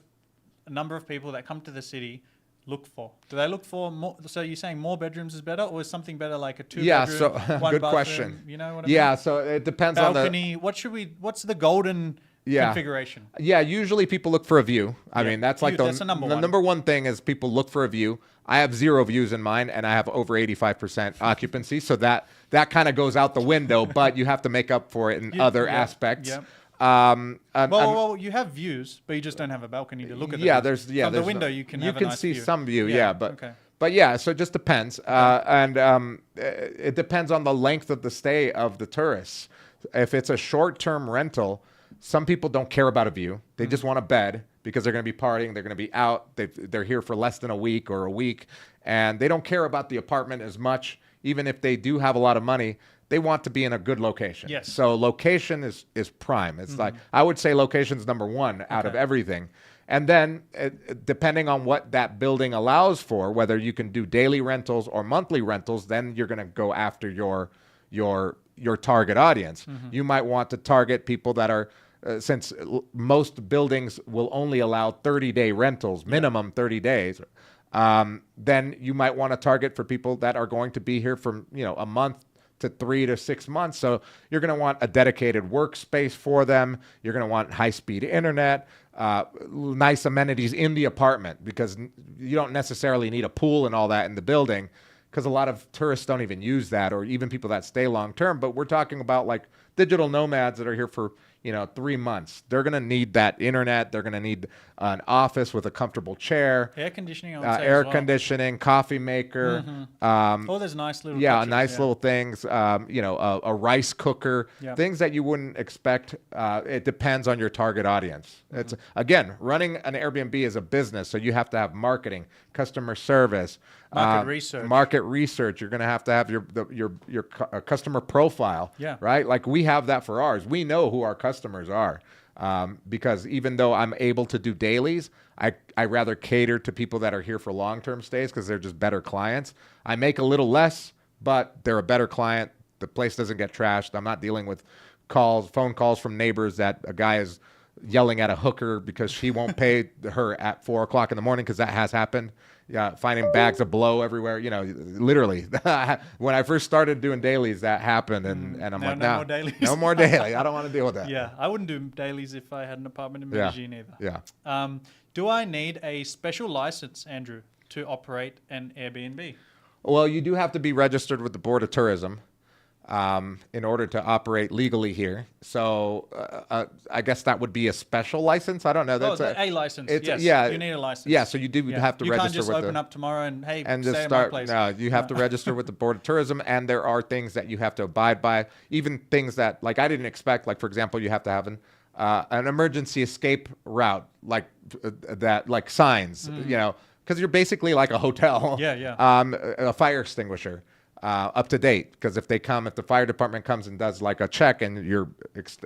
number of people that come to the city look for? Do they look for more? So you're saying more bedrooms is better, or is something better like a 2-bedroom? Yeah, so 1 good bathroom, question. You know what I mean? Yeah, so it depends balcony, on the what's the golden configuration? Yeah, usually people look for a view. I mean, that's like that's the number one. Number one thing is people look for a view. I have 0 views in mine, and I have over 85% occupancy, so that kind of goes out the window. But you have to make up for it in other aspects. Yeah. Well, you have views, but you just don't have a balcony to look at. From the window you can have a nice see view. some view. But okay. But yeah, so it just depends, and it depends on the length of the stay of the tourists. If it's a short-term rental, some people don't care about a view; they just want a bed because they're going to be partying, they're going to be out, they're here for less than a week or a week, and they don't care about the apartment as much. Even if they do have a lot of money, they want to be in a good location. Yes. So location is prime. It's like, I would say location's number one out of everything. And then depending on what that building allows for, whether you can do daily rentals or monthly rentals, then you're going to go after your target audience. You might want to target people that are, since most buildings will only allow 30-day rentals, minimum 30 days, then you might want to target for people that are going to be here from, a month to 3 to 6 months. So you're going to want a dedicated workspace for them. You're going to want high-speed internet, nice amenities in the apartment, because you don't necessarily need a pool and all that in the building, because a lot of tourists don't even use that, or even people that stay long-term. But we're talking about like digital nomads that are here for 3 months. They're going to need that internet. They're going to need an office with a comfortable chair, air conditioning, conditioning, coffee maker. There's nice little little things. A rice cooker, things that you wouldn't expect. It depends on your target audience. It's again, running an Airbnb is a business, so you have to have marketing, customer service, market research. You're going to have your customer profile, right? Like we have that for ours. We know who our customers are, because even though I'm able to do dailies, I rather cater to people that are here for long-term stays because they're just better clients. I make a little less, but they're a better client. The place doesn't get trashed. I'm not dealing with phone calls from neighbors that a guy is yelling at a hooker because she won't pay her at 4 o'clock in the morning, because that has happened. Yeah, finding bags of blow everywhere. Literally. When I first started doing dailies, that happened, and I'm like, no more dailies. No more daily. I don't want to deal with that. Yeah, I wouldn't do dailies if I had an apartment in Medellin either. Yeah. Do I need a special license, Andrew, to operate an Airbnb? Well, you do have to be registered with the Board of Tourism in order to operate legally here. So I guess that would be a special license. I don't know. That's a license. Yes. Yeah. You need a license. Yeah. So you do have to register with. You can't just open up tomorrow and just stay start. In my place. No, you have to register with the Board of Tourism, and there are things that you have to abide by. Even things that, like, I didn't expect. Like, for example, you have to have an emergency escape route, like that, like signs. Because you're basically like a hotel. A fire extinguisher. Up to date, because if the fire department comes and does like a check and your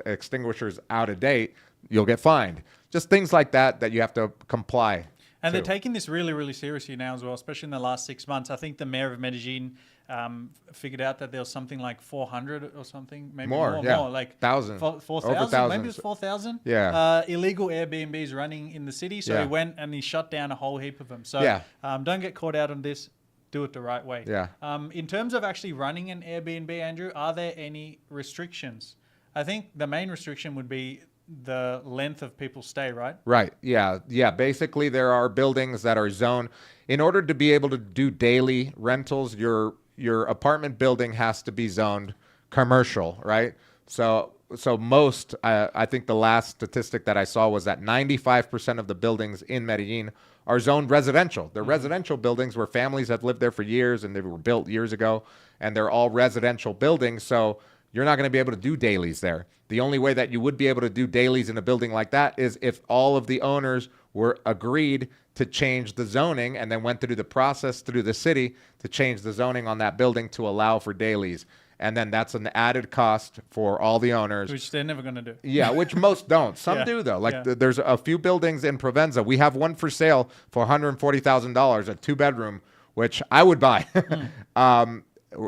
extinguisher's out of date, you'll get fined. Just things like that you have to comply. And they're too. taking this really, really seriously now as well, especially in the last 6 months. I think the mayor of Medellin figured out that there was something like 400 or something, maybe more, Yeah. like Thousands. 4,000, Over thousands. maybe it's 4,000. Yeah. Illegal Airbnbs running in the city. So Yeah. he went and he shut down a whole heap of them. So Yeah. Don't get caught out on this. Do it the right way. Yeah. In terms of actually running an Airbnb, Andrew, are there any restrictions? I think the main restriction would be the length of people's stay, right? Right. Yeah. Yeah. Basically, there are buildings that are zoned. In order to be able to do daily rentals, your apartment building has to be zoned commercial, right? So most, I think the last statistic that I saw was that 95% of the buildings in Medellin are zoned residential. They're residential buildings where families have lived there for years and they were built years ago, and they're all residential buildings. So you're not going to be able to do dailies there. The only way that you would be able to do dailies in a building like that is if all of the owners were agreed to change the zoning and then went through the process through the city to change the zoning on that building to allow for dailies. And then that's an added cost for all the owners. Which they're never going to do. Yeah, which most don't. Some Yeah, do, though. Like yeah. there's a few buildings in Provenza. We have one for sale for $140,000, a 2-bedroom, which I would buy.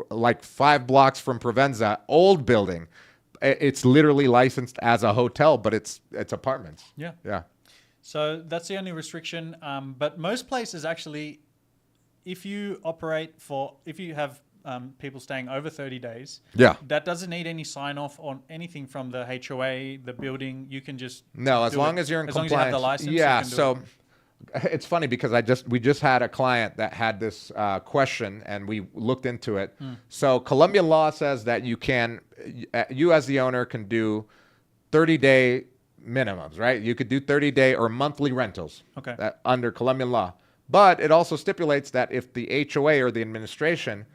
Like 5 blocks from Provenza, old building. It's literally licensed as a hotel, but it's apartments. Yeah. Yeah. So that's the only restriction. But most places actually, if you have people staying over 30 days, Yeah. that doesn't need any sign off on anything from the HOA, the building. You can just No, as do long it. as you're in as long compliance. as you have the license. Yeah. you can do So it. it's funny because we just had a client that had this question and we looked into it. So Colombian law says that you as the owner can do 30-day minimums, right? You could do 30-day or monthly rentals. Okay. Under Colombian law. But it also stipulates that if the HOA or the administration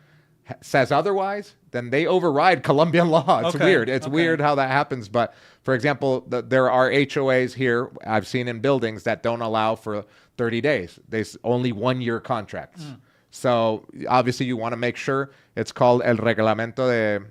says otherwise, then they override Colombian law. It's Okay, weird. It's okay. weird how that happens. But for example, there are HOAs here I've seen in buildings that don't allow for 30 days. There's only 1-year contracts. So obviously you want to make sure. It's called El Reglamento de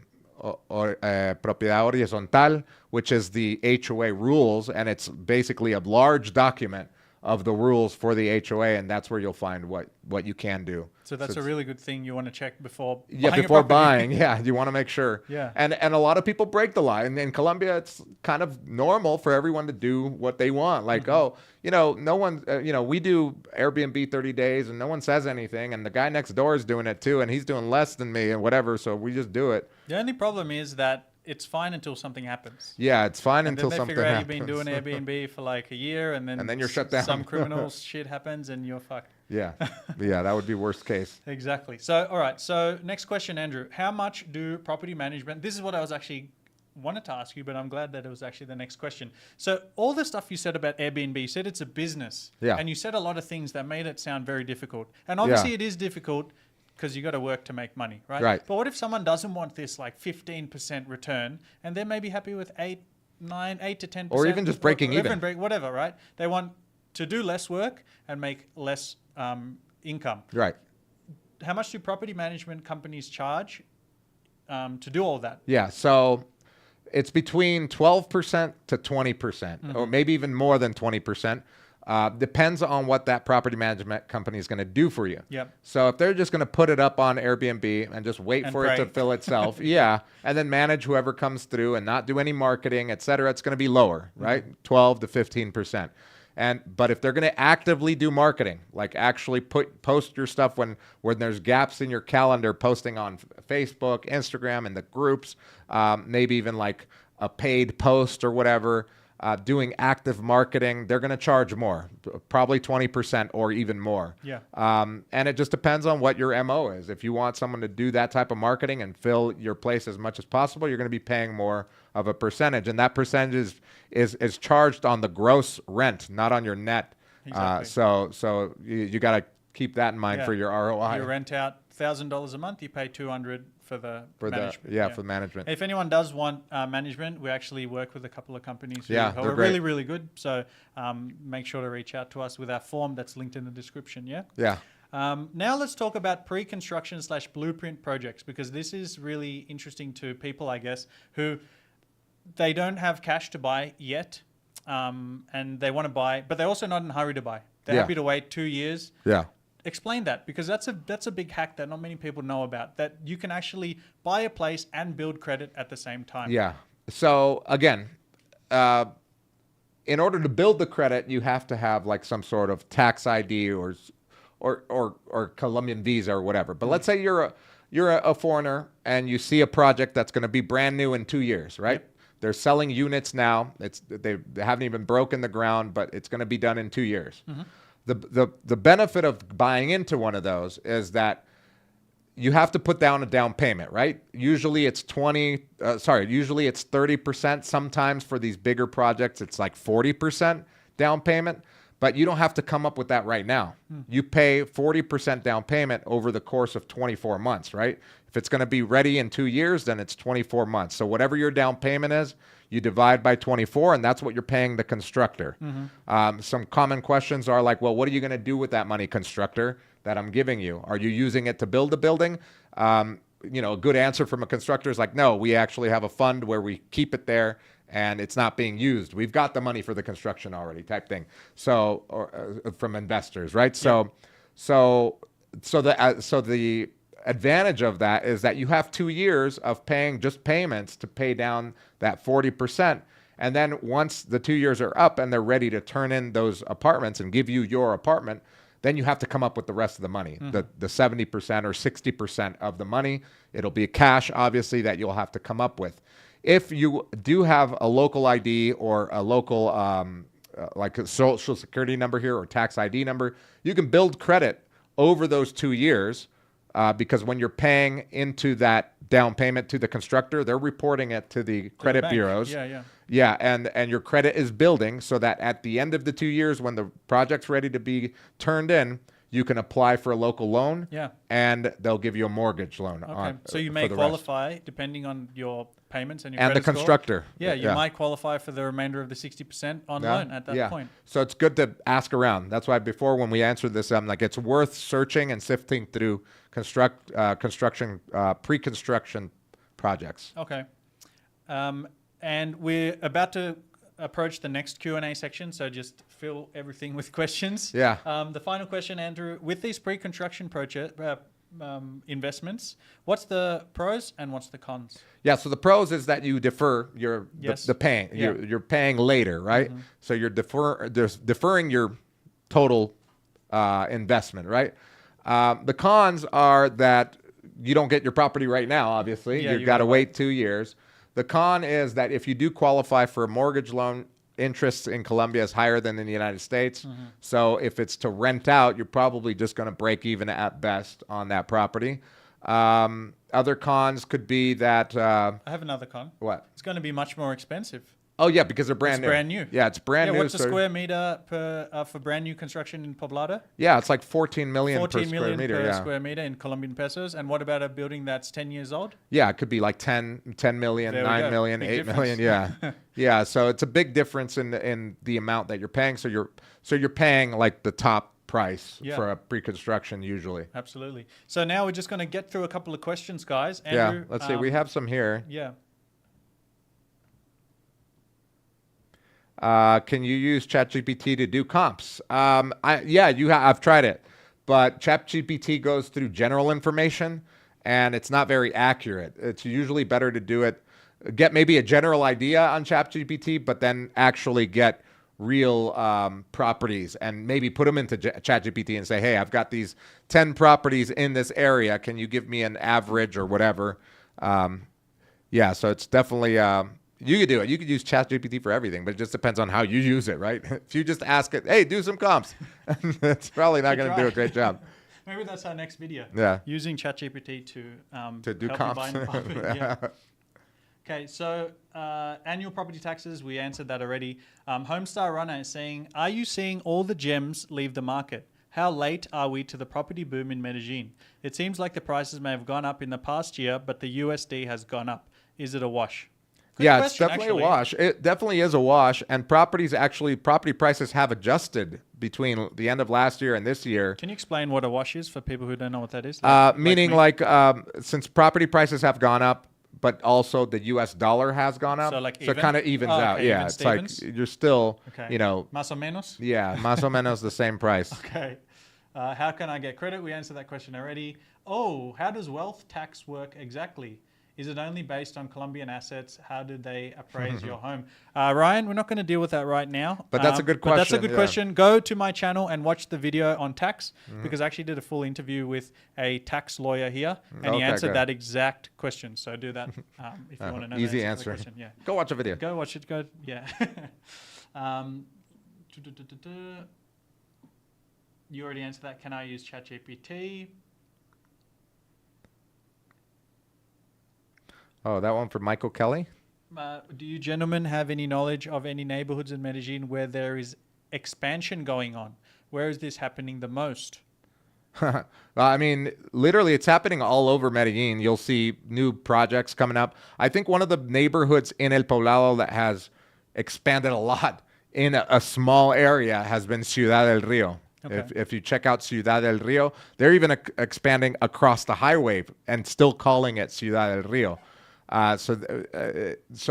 Propiedad Horizontal, which is the HOA rules. And it's basically a large document of the rules for the HOA, and that's where you'll find what you can do. So that's a really good thing you want to check before Yeah, buying a before property. buying. Yeah, you want to make sure. Yeah. And a lot of people break the law. And in Colombia, it's kind of normal for everyone to do what they want. Like, oh, no one, we do Airbnb 30 days and no one says anything. And the guy next door is doing it too. And he's doing less than me and whatever. So we just do it. The only problem is that it's fine until something happens. Yeah, it's fine And until then they something figure out happens. you've been doing Airbnb for like a year, and then you're shut down. Some criminal shit happens, and you're fucked. Yeah. Yeah, that would be worst case. Exactly. So, all right. So, next question, Andrew. How much do property management? This is what I was actually wanted to ask you, but I'm glad that it was actually the next question. So, all the stuff you said about Airbnb, you said it's a business, Yeah. and you said a lot of things that made it sound very difficult. And obviously, Yeah. it is difficult because you got to work to make money, right? Right. But what if someone doesn't want this like 15% return, and they're maybe happy with 8 to 10%, Or even just breaking even. whatever, right? They want to do less work and make less income. Right. How much do property management companies charge to do all that? Yeah. So it's between 12% to 20%, or maybe even more than 20%. Depends on what that property management company is going to do for you. Yep. So if they're just going to put it up on Airbnb and just wait And for it to pray. fill itself, yeah, and then manage whoever comes through and not do any marketing, et cetera, it's going to be lower, right? 12 to 15%. But if they're going to actively do marketing, like actually post your stuff when there's gaps in your calendar, posting on Facebook, Instagram, and the groups, maybe even like a paid post or whatever, doing active marketing, they're going to charge more, probably 20% or even more. Yeah. And it just depends on what your MO is. If you want someone to do that type of marketing and fill your place as much as possible, you're going to be paying more of a percentage. And that percentage is charged on the gross rent, not on your net. Exactly. So you got to keep that in mind Yeah. for your ROI. You rent out $1,000 a month, you pay $200 for the for management. for the management. If anyone does want management, we actually work with a couple of companies who Yeah, are they're really, great. really good. So make sure to reach out to us with our form that's linked in the description. Yeah. Yeah. Now let's talk about pre-construction / blueprint projects, because this is really interesting to people, I guess, who they don't have cash to buy yet. and they want to buy, but they're also not in a hurry to buy. They're Yeah. happy to wait 2 years. Yeah. Explain that, because that's a big hack that not many people know about, that you can actually buy a place and build credit at the same time. Yeah. So again, in order to build the credit, you have to have like some sort of tax ID or Colombian visa or whatever. But let's say you're a foreigner and you see a project that's going to be brand new in 2 years, right? Yep. They're selling units now. They haven't even broken the ground, but it's going to be done in 2 years. The benefit of buying into one of those is that you have to put down a down payment, right? Usually it's 30%. Sometimes for these bigger projects, it's like 40% down payment, but you don't have to come up with that right now. You pay 40% down payment over the course of 24 months, right? If it's going to be ready in 2 years, then it's 24 months. So whatever your down payment is, you divide by 24, and that's what you're paying the constructor. Some common questions are like, well, what are you going to do with that money, constructor, that I'm giving you? Are you using it to build a building? A good answer from a constructor is like, no, we actually have a fund where we keep it there and it's not being used. We've got the money for the construction already, type thing. So, from investors, right? Yeah. So the advantage of that is that you have 2 years of paying just payments to pay down that 40%. And then once the 2 years are up and they're ready to turn in those apartments and give you your apartment, then you have to come up with the rest of the money, the 70% or 60% of the money. It'll be cash, obviously, that you'll have to come up with. If you do have a local ID or a local, like a social security number here or tax ID number, you can build credit over those 2 years. Because when you're paying into that down payment to the constructor, they're reporting it to the credit bureaus. Yeah, and your credit is building so that at the end of the 2 years, when the project's ready to be turned in, you can apply for a local loan. Yeah. And they'll give you a mortgage loan. Okay. So you may qualify depending on your payments and your and the credit score. constructor. Yeah, you might qualify for the remainder of the 60% on loan at that point. So it's good to ask around. That's why before, when we answered this, I'm like, it's worth searching and sifting through pre-construction projects. Okay. And we're about to approach the next Q&A section, so just fill everything with questions. Yeah. The final question, Andrew, with these pre-construction project investments, what's the pros and what's the cons? Yeah, so the pros is that you defer the paying. Yeah. You're paying later, right? So you're deferring your total investment, right? The cons are that you don't get your property right now, obviously. Yeah, You've got to wait 2 years. The con is that if you do qualify for a mortgage loan, interest in Colombia is higher than in the United States. So if it's to rent out, you're probably just going to break even at best on that property. Other cons could be that... I have another con. What? It's going to be much more expensive. Oh, yeah, because they're brand new. It's brand new. Yeah, it's brand new. What's the square meter for brand new construction in Poblado? Yeah, it's like 14 million per 14 million square meter. per square meter in Colombian pesos. And what about a building that's 10 years old? Yeah, it could be like 10 million, There we 9 go. million, Big 8 difference. million. Yeah. Yeah, so it's a big difference in the amount that you're paying. So you're paying like the top price for a pre-construction usually. Absolutely. So now we're just going to get through a couple of questions, guys. Andrew, Yeah, let's see. We have some here. Yeah. Can you use ChatGPT to do comps? I've tried it, but ChatGPT goes through general information and it's not very accurate. It's usually better to do it, get maybe a general idea on ChatGPT, but then actually get real properties and maybe put them into ChatGPT and say, hey, I've got these 10 properties in this area. Can you give me an average or whatever? So it's definitely... you could do it. You could use ChatGPT for everything, but it just depends on how you use it, right? If you just ask it, hey, do some comps, it's probably not going to do a great job. Maybe that's our next video. Yeah. Using ChatGPT to do help comps. you buy an apartment. Yeah. Okay, so annual property taxes, we answered that already. Homestar Runner is saying, are you seeing all the gems leave the market? How late are we to the property boom in Medellin? It seems like the prices may have gone up in the past year, but the USD has gone up. Is it a wash? Good It's question, definitely actually. a wash. It definitely is a wash. And property prices have adjusted between the end of last year and this year. Can you explain what a wash is for people who don't know what that is? Meaning since property prices have gone up, but also the U.S. dollar has gone up. So, like, so it kind of evens out. okay, Yeah, even it's Stevens? like you're still, Okay. you know, Más o menos? yeah, más o menos the same price. Okay. How can I get credit? We answered that question already. Oh, how does wealth tax work exactly? Is it only based on Colombian assets? How do they appraise your home? Ryan, we're not going to deal with that right now. But that's a good But that's a question, good yeah. question. Go to my channel and watch the video on tax because I actually did a full interview with a tax lawyer here and he Okay, answered good. that exact question. So do that if you want to know Easy the answer. answer to the question. Yeah. Go watch a video. Go watch it. Go. Yeah. You already answered that. Can I use ChatGPT? Oh, that one for Michael Kelly? Do you gentlemen have any knowledge of any neighborhoods in Medellin where there is expansion going on? Where is this happening the most? I mean, literally, it's happening all over Medellin. You'll see new projects coming up. I think one of the neighborhoods in El Poblado that has expanded a lot in a small area has been Ciudad del Rio. Okay. If you check out Ciudad del Rio, they're even expanding across the highway and still calling it Ciudad del Rio. So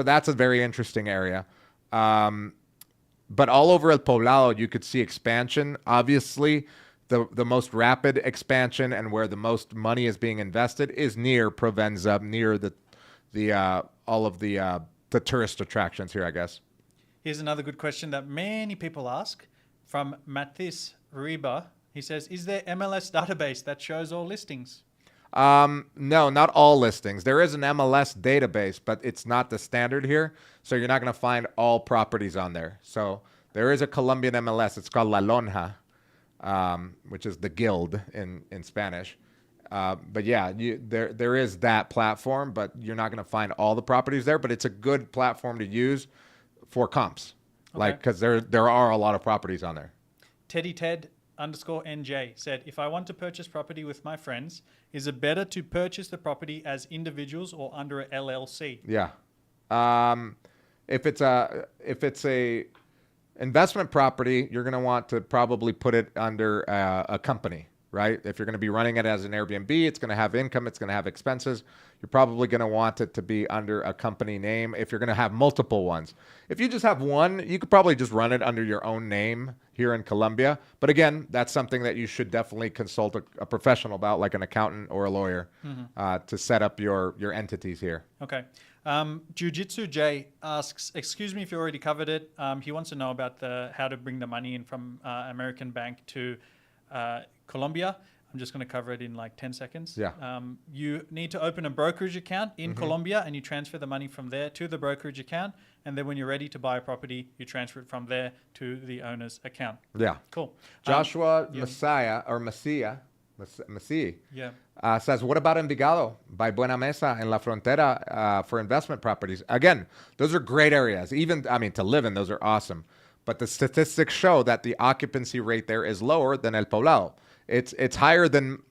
that's a very interesting area. But all over El Poblado, you could see expansion. Obviously, the most rapid expansion and where the most money is being invested is near Provenza, near all of the tourist attractions here, I guess. Here's another good question that many people ask from Mathis Riba. He says, is there MLS database that shows all listings? No, not all listings. There is an MLS database, but it's not the standard here. So you're not going to find all properties on there. So there is a Colombian MLS. It's called La Lonja, which is the guild in Spanish. But yeah, there is that platform, but you're not going to find all the properties there. But it's a good platform to use for comps, like because there are a lot of properties on there. Teddy Ted _NJ said, if I want to purchase property with my friends, is it better to purchase the property as individuals or under a LLC? Yeah. If it's a investment property, you're going to want to probably put it under a company, right? If you're going to be running it as an Airbnb, it's going to have income, it's going to have expenses. You're probably going to want it to be under a company name if you're going to have multiple ones. If you just have one, you could probably just run it under your own name here in Colombia. But again, that's something that you should definitely consult a professional about, like an accountant or a lawyer, to set up your entities here. Okay. Jiu-Jitsu Jay asks, excuse me if you already covered it. He wants to know about how to bring the money in from American Bank to Colombia. I'm just going to cover it in like 10 seconds. Yeah. You need to open a brokerage account in Colombia and you transfer the money from there to the brokerage account. And then when you're ready to buy a property, you transfer it from there to the owner's account. Yeah. Cool. Joshua yeah. Messi Yeah. says, what about Envigado by Buena Mesa en La Frontera for investment properties? Again, those are great areas. To live in, those are awesome. But the statistics show that the occupancy rate there is lower than El Poblado. It's higher than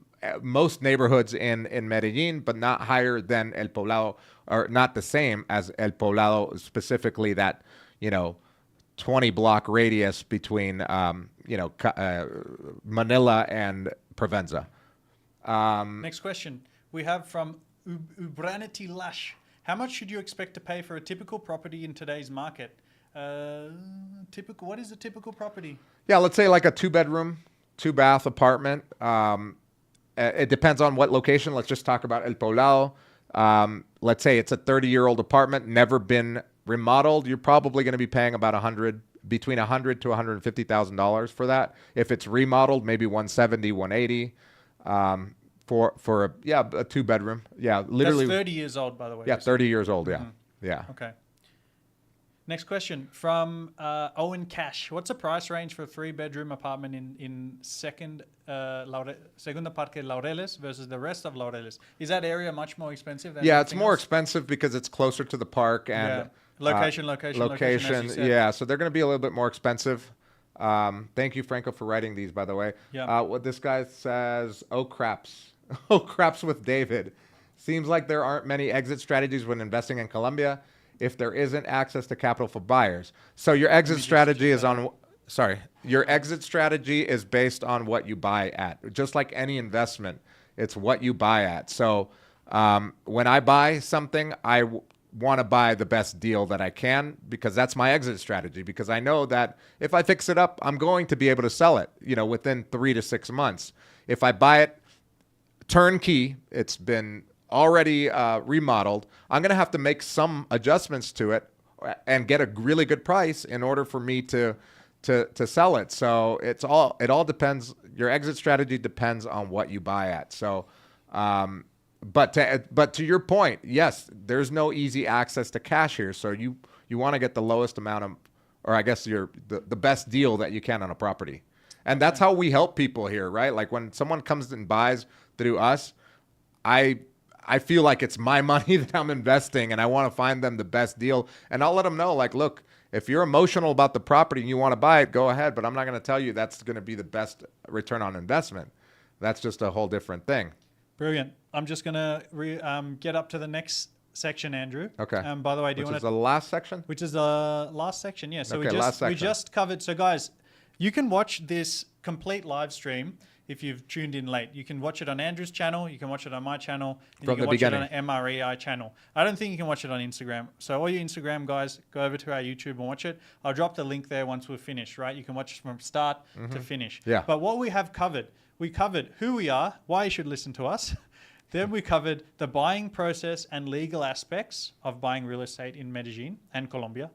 most neighborhoods in Medellin, but not higher than El Poblado, or not the same as El Poblado, specifically that, 20 block radius between, Manila and Provenza. Next question we have from Ubranity Lash. How much should you expect to pay for a typical property in today's market? What is a typical property? Yeah, let's say like a 2-bedroom, 2-bath apartment. It depends on what location. Let's just talk about El Poblado. Let's say it's a 30-year-old apartment, never been remodeled. You're probably going to be paying about between $100,000 to $150,000 for that. If it's remodeled, maybe 170, 180. For a 2-bedroom. Yeah, literally. That's 30 years old, by the way. Yeah, 30 years old. Yeah, yeah. Okay. Next question from Owen Cash. What's the price range for a 3-bedroom apartment in Segunda Parque Laureles versus the rest of Laureles? Is that area much more expensive than it's more else? expensive because it's closer to the park and location. As you said. Yeah, so they're going to be a little bit more expensive. Thank you, Franco, for writing these, by the way. Yeah. What this guy says, oh craps with David. Seems like there aren't many exit strategies when investing in Colombia if there isn't access to capital for buyers. So your exit strategy is your exit strategy is based on what you buy at. Just like any investment, it's what you buy at. So When I buy something, I want to buy the best deal that I can because that's my exit strategy. Because I know that if I fix it up, I'm going to be able to sell it, within 3 to 6 months. If I buy it turnkey, it's been already remodeled, I'm going to have to make some adjustments to it and get a really good price in order for me to sell it. So it all depends. Your exit strategy depends on what you buy at. So, but to your point, yes, there's no easy access to cash here. So you want to get the lowest amount of, or I guess the best deal that you can on a property. And that's how we help people here, right? Like when someone comes and buys through us, I feel like it's my money that I'm investing and I want to find them the best deal. And I'll let them know, like, look, if you're emotional about the property and you want to buy it, go ahead. But I'm not going to tell you that's going to be the best return on investment. That's just a whole different thing. Brilliant. I'm just going to get up to the next section, Andrew. Okay. By the way, do you want to... Which is the last section? Which is the last section, yeah. So okay, we just covered... So guys, you can watch this complete live stream if you've tuned in late. You can watch it on Andrew's channel, you can watch it on my channel, and you can watch it on an MREI channel. I don't think you can watch it on Instagram. So all you Instagram guys, go over to our YouTube and watch it. I'll drop the link there once we're finished, right? You can watch it from start to finish. Yeah. But what we covered who we are, why you should listen to us. Then we covered the buying process and legal aspects of buying real estate in Medellin and Colombia.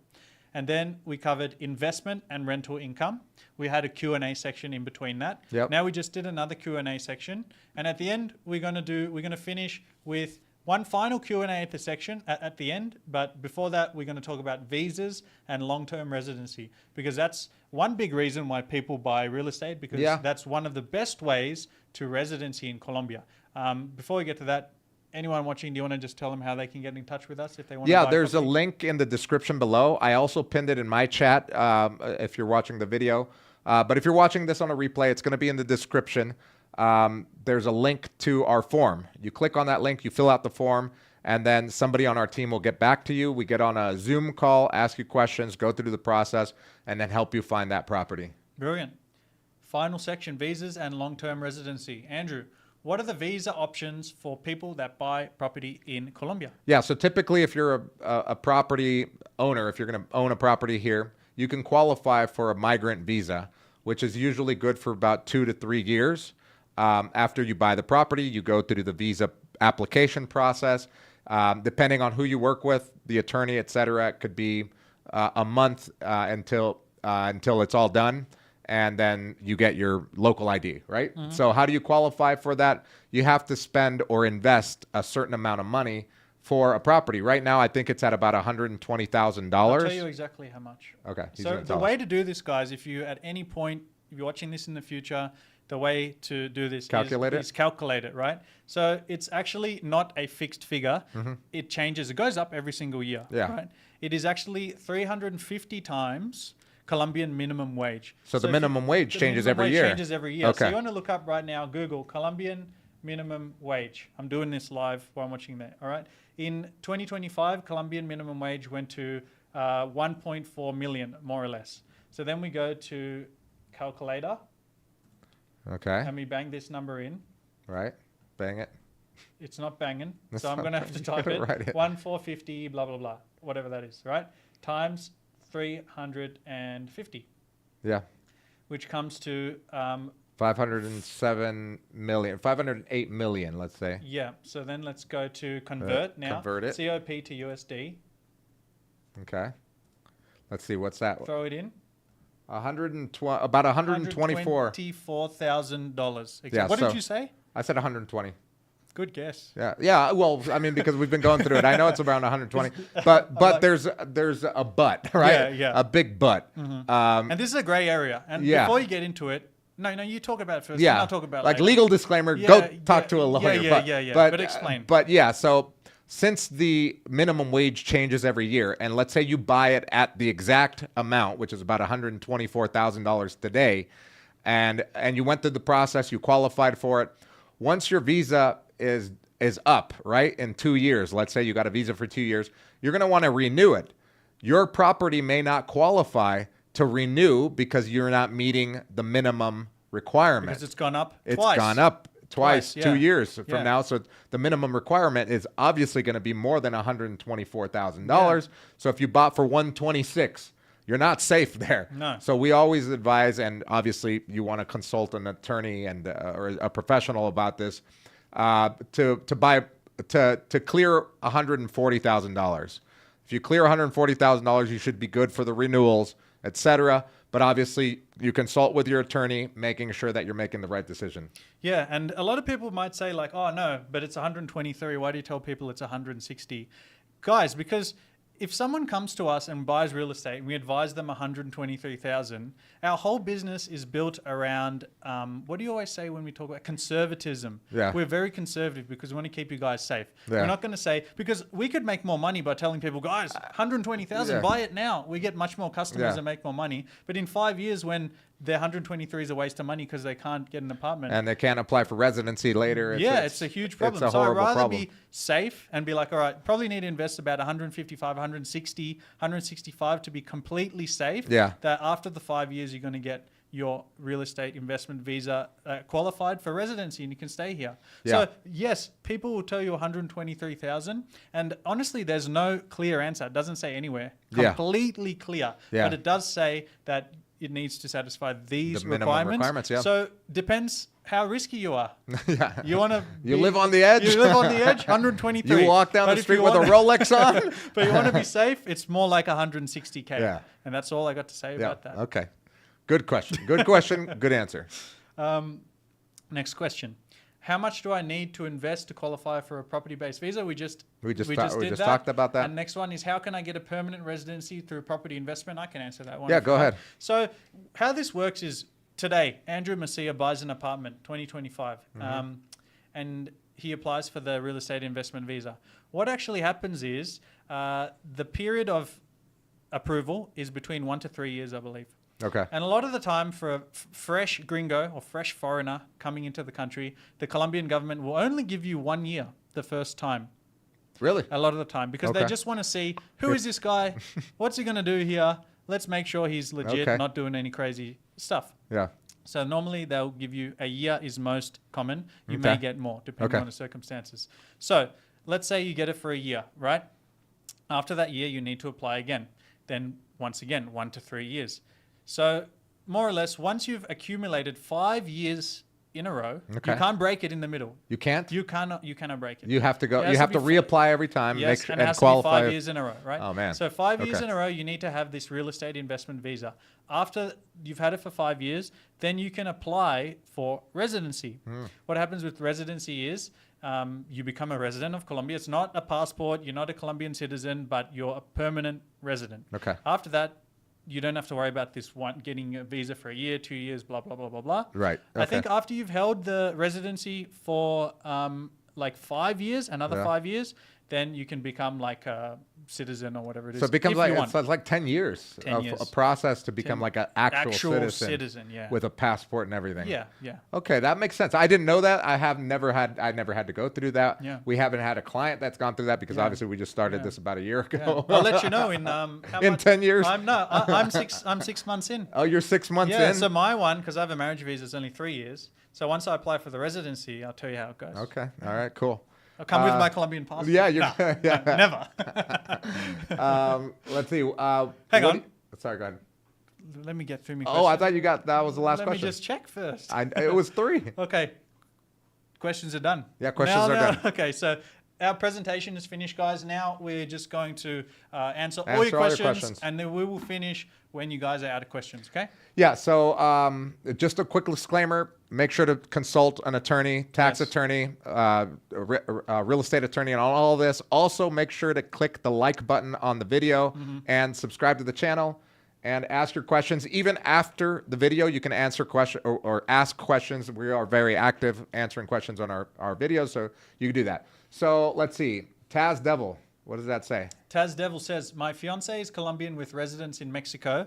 And then we covered investment and rental income. We had a Q&A section in between that. Yep. Now we just did another Q&A section. And at the end, we're going to finish with one final Q&A at the section at the end. But before that, we're going to talk about visas and long-term residency, because that's one big reason why people buy real estate, because that's one of the best ways to residency in Colombia. Before we get to that, anyone watching, do you want to just tell them how they can get in touch with us if they want to buy there's property? a link in the description below. I also pinned it in my chat if you're watching the video. But if you're watching this on a replay, it's going to be in the description. There's a link to our form. You click on that link, you fill out the form, and then somebody on our team will get back to you. We get on a Zoom call, ask you questions, go through the process, and then help you find that property. Brilliant. Final section, visas and long-term residency. Andrew, what are the visa options for people that buy property in Colombia? Yeah, so typically if you're a property owner, if you're going to own a property here, you can qualify for a migrant visa, which is usually good for about 2 to 3 years. After you buy the property, you go through the visa application process. Depending on who you work with, the attorney, et cetera, it could be a month until it's all done. And then you get your local ID, right? Mm-hmm. So how do you qualify for that? You have to spend or invest a certain amount of money for a property. Right now, I think it's at about $120,000. I'll tell you exactly how much. Okay. So the way to do this, guys, if you at any point, if you're watching this in the future, the way to do this is calculate it, right? So it's actually not a fixed figure. Mm-hmm. It changes. It goes up every single year, right? It is actually 350 times Colombian minimum wage. So the minimum wage changes every year. Changes every year. Okay. So you want to look up right now, Google Colombian minimum wage. I'm doing this live while I'm watching that. All right. In 2025, Colombian minimum wage went to 1.4 million, more or less. So then we go to calculator. Okay. And we bang this number in. Right. Bang it. It's not banging. So I'm going to have to type it. 1,450, blah, blah, blah, whatever that is, right? Times 350. Yeah. Which comes to 508 million, let's say. Yeah. So then let's go to convert now. Convert it. COP to USD. Okay. Let's see, what's that? Throw it in. About 124. $124,000. Yeah, what did you say? I said 120. Good guess. Yeah. Well, I mean, because we've been going through it, I know it's around 120. But there's a but, right? Yeah. A big but. Mm-hmm. And this is a gray area. And before you get into it, no, you talk about it first. Yeah. I'll talk about it like later. Legal disclaimer. Go talk to a lawyer. Yeah. But explain. But yeah, so since the minimum wage changes every year, and let's say you buy it at the exact amount, which is about $124,000 today, and you went through the process, you qualified for it. Once your visa is up, right, in 2 years, let's say you got a visa for 2 years, you're going to want to renew it. Your property may not qualify to renew because you're not meeting the minimum requirement. Because it's gone up It's twice. gone up twice, yeah. 2 years from Yeah. now. So the minimum requirement is obviously going to be more than $124,000. So if you bought for 126, you're not safe there. No. So we always advise, and obviously you want to consult an attorney and or a professional about this to clear $140,000. If you clear $140,000, you should be good for the renewals, etc. But obviously, you consult with your attorney, making sure that you're making the right decision. Yeah, and a lot of people might say like, "Oh no, but it's 123. Why do you tell people it's 160?" Guys, because if someone comes to us and buys real estate and we advise them 123,000, our whole business is built around what do you always say when we talk about conservatism? Yeah. We're very conservative because we want to keep you guys safe. Yeah. We're not going to say, because we could make more money by telling people, guys, 120,000, Yeah. buy it now. We get much more customers Yeah. and make more money. But in 5 years, when their 123 is a waste of money because they can't get an apartment, And they can't apply for residency later. it's a huge problem. It's a So I'd horrible rather problem. be safe and be like, all right, probably need to invest about 155, 160, 165 to be completely safe. Yeah. That after the 5 years, you're going to get your real estate investment visa qualified for residency and you can stay here. Yeah. So yes, people will tell you 123,000, and honestly, there's no clear answer. It doesn't say anywhere Yeah. completely clear, Yeah. but it does say that it needs to satisfy these The minimum requirements, yeah. So depends how risky you are. Yeah. You want to You live on the edge? You live on the edge, 123. You walk down But the if street you with a wanna- Rolex on? But you want to be safe, it's more like 160K. Yeah. And that's all I got to say Yeah. about that. Okay. Good question. Good question. Good answer. Next question. How much do I need to invest to qualify for a property-based visa? We just talked about that. And next one is, how can I get a permanent residency through property investment? I can answer that one. Yeah, if go you like. ahead. So how this works is, today, Andrew Macia buys an apartment, 2025, and he applies for the real estate investment visa. What actually happens is the period of approval is between 1 to 3 years, I believe. Okay. And a lot of the time, for a fresh gringo or fresh foreigner coming into the country, the Colombian government will only give you 1 year the first time. Really? A lot of the time, because they Okay. just want to see, who is this guy? What's he going to do here? Let's make sure he's legit, Okay. not doing any crazy stuff. Yeah. So normally they'll give you a year is most common. You Okay. may get more depending Okay. on the circumstances. So let's say you get it for a year, right? After that year, you need to apply again. Then once again, 1 to 3 years. So more or less, once you've accumulated 5 years in a row, Okay. you can't break it in the middle. You can't? You cannot break it. You have to go. It has You to have be to reapply every time. Yes, make sure, and it has qualify. to be 5 years in a row, right? Oh, man. So 5 years Okay. in a row, you need to have this real estate investment visa. After you've had it for 5 years, then you can apply for residency. What happens with residency is you become a resident of Colombia. It's not a passport. You're not a Colombian citizen, but you're a permanent resident. Okay. After that, you don't have to worry about this one getting a visa for a year, 2 years, blah, blah, blah, blah, blah. Right. I think after you've held the residency for like 5 years, another Yeah. 5 years, then you can become like a citizen or whatever it is. So it becomes if like you want. it's like 10 years 10 of years. a process to become 10 like an actual citizen, yeah. with a passport and everything. Yeah, yeah. Okay, that makes sense. I didn't know that. I never had to go through that. Yeah. We haven't had a client that's gone through that because Yeah. obviously we just started Yeah. this about a year Yeah. ago. I'll let you know in In 10 years? I'm 6 months in. Oh, you're 6 months Yeah, in? so my one, because I have a marriage visa, is only 3 years. So once I apply for the residency, I'll tell you how it goes. Okay. All right, cool. I'll come with my Colombian passport. Yeah, you're No, yeah. no, never. Let's see. Hang on. Sorry, go ahead. Let me get through my Oh, questions. I thought you got that was the last Let question. me just check first. It was 3. Okay. Questions are done. Yeah, questions are done. Okay, so our presentation is finished, guys. Now we're just going to answer all Answer your all your questions, questions. and then we will finish when you guys are out of questions, okay? Yeah, so just a quick disclaimer, make sure to consult an attorney, tax Yes. attorney, real estate attorney on all of this. Also, make sure to click the like button on the video and subscribe to the channel and ask your questions. Even after the video, you can answer question or ask questions. We are very active answering questions on our videos, so you can do that. So let's see. Taz Devil, what does that say? Taz Devil says, my fiance is Colombian with residence in Mexico.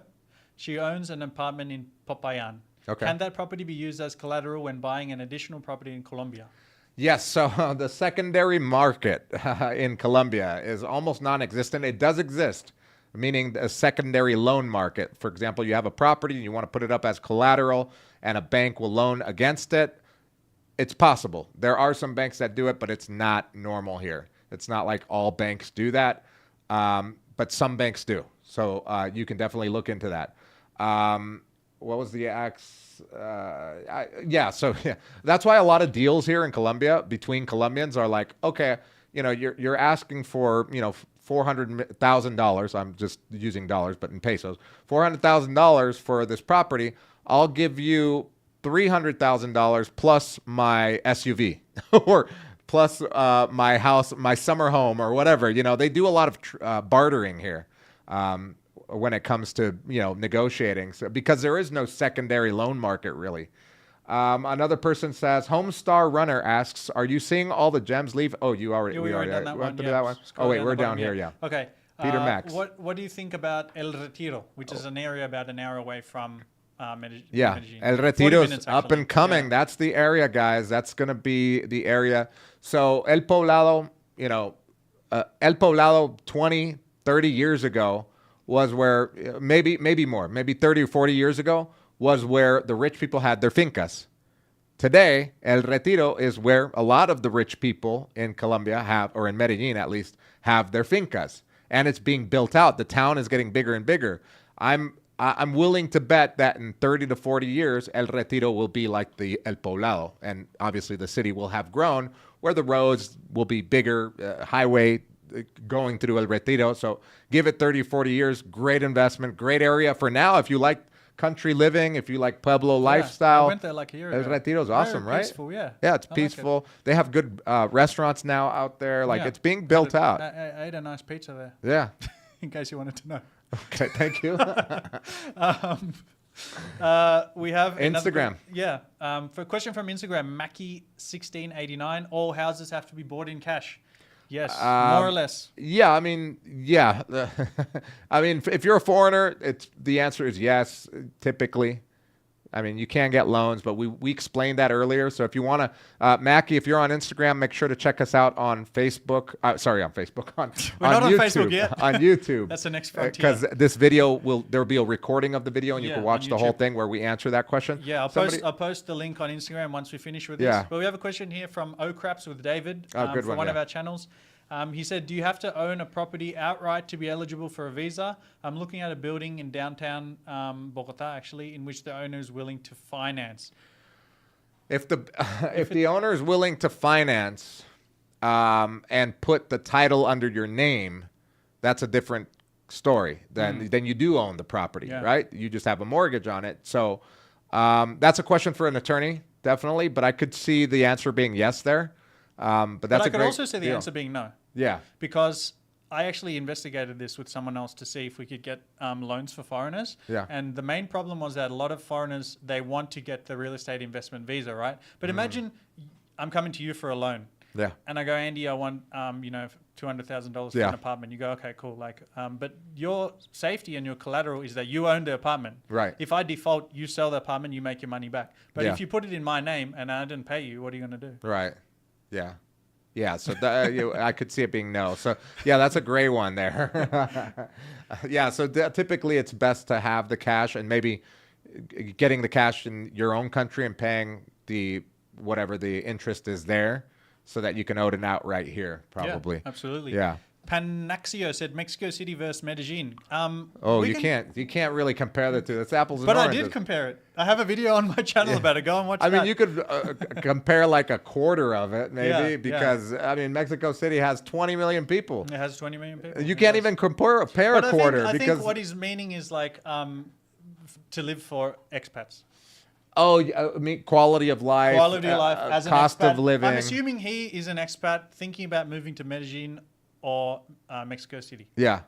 She owns an apartment in Popayan. Okay. Can that property be used as collateral when buying an additional property in Colombia? Yes, so the secondary market in Colombia is almost non-existent. It does exist, meaning a secondary loan market. For example, you have a property and you want to put it up as collateral and a bank will loan against it. it's possible. There are some banks that do it, but it's not normal here. It's not like all banks do that, but some banks do. So you can definitely look into that. What was the so that's why a lot of deals here in Colombia between Colombians are like, okay, you're asking for, $400,000. I'm just using dollars, but in pesos, $400,000 for this property. I'll give you $300,000 plus my SUV or plus my house, my summer home, or whatever. They do a lot of bartering here when it comes to negotiating, because there is no secondary loan market really. Another person says, Homestar Runner asks, are you seeing all the gems leave? Oh, we already done that one. That one? Oh wait, we're down here. Yeah. Okay. Peter Max. What do you think about El Retiro, which is an area about an hour away from Medellin? Yeah, El Retiro is up and coming. Yeah. That's the area, guys. That's going to be the area. So El Poblado, El Poblado 20, 30 years ago was where, maybe more, maybe 30 or 40 years ago, was where the rich people had their fincas. Today, El Retiro is where a lot of the rich people in Colombia have, or in Medellin at least, have their fincas. And it's being built out. The town is getting bigger and bigger. I'm willing to bet that in 30 to 40 years, El Retiro will be like the El Poblado. And obviously the city will have grown, where the roads will be bigger, highway going through El Retiro. So give it 30, 40 years, great investment, great area for now. If you like country living, if you like Pueblo lifestyle. I went there like a year ago. El Retiro is awesome, right? Peaceful, yeah. Yeah, it's peaceful. Like it. They have good restaurants now out there. Like it's being built out. I ate a nice pizza there. Yeah. In case you wanted to know. Okay, thank you. We have Instagram. For a question from Instagram, Mackie1689. All houses have to be bought in cash. Yes, more or less. Yeah, I mean, if you're a foreigner, the answer is yes, typically. I mean, you can get loans, but we explained that earlier. So if you want to, Mackie, if you're on Instagram, make sure to check us out on Facebook. On Facebook. We're not on YouTube, Facebook yet. On YouTube. That's the next frontier. Because this video there'll be a recording of the video, and you can watch the whole thing where we answer that question. Yeah, I'll post the link on Instagram once we finish with this. Yeah. But we have a question here from O'Craps with David from one of our channels. He said, do you have to own a property outright to be eligible for a visa? I'm looking at a building in downtown Bogota, actually, in which the owner is willing to finance. If the owner is willing to finance and put the title under your name, that's a different story. Then you do own the property, right? You just have a mortgage on it. So that's a question for an attorney, definitely. But I could see the answer being yes there. But I could also see the answer being no. Yeah. Because I actually investigated this with someone else to see if we could get loans for foreigners. Yeah. And the main problem was that a lot of foreigners, they want to get the real estate investment visa, right? But imagine I'm coming to you for a loan. Yeah. And I go, Andy, I want, $200,000 for an apartment. You go, okay, cool. But your safety and your collateral is that you own the apartment. Right. If I default, you sell the apartment, you make your money back. But if you put it in my name and I didn't pay you, what are you going to do? Right. Yeah. Yeah, so I could see it being no. So, yeah, that's a gray one there. So typically it's best to have the cash and maybe getting the cash in your own country and paying whatever the interest is there so that you can own it out right here, probably. Yeah, absolutely. Yeah. Panaxio said Mexico City versus Medellin. You can't really compare the two. That's apples and oranges. oranges. But I did compare it. I have a video on my channel about it. Go and watch that. I mean, you could compare like a quarter of it, maybe, because I mean, Mexico City has 20 million people. It has 20 million people. You can't even compare a quarter. I think what he's meaning is like to live for expats. Oh, I mean, quality of life. Quality of life as an cost expat. of living. I'm assuming he is an expat thinking about moving to Medellin or Mexico City. Yeah.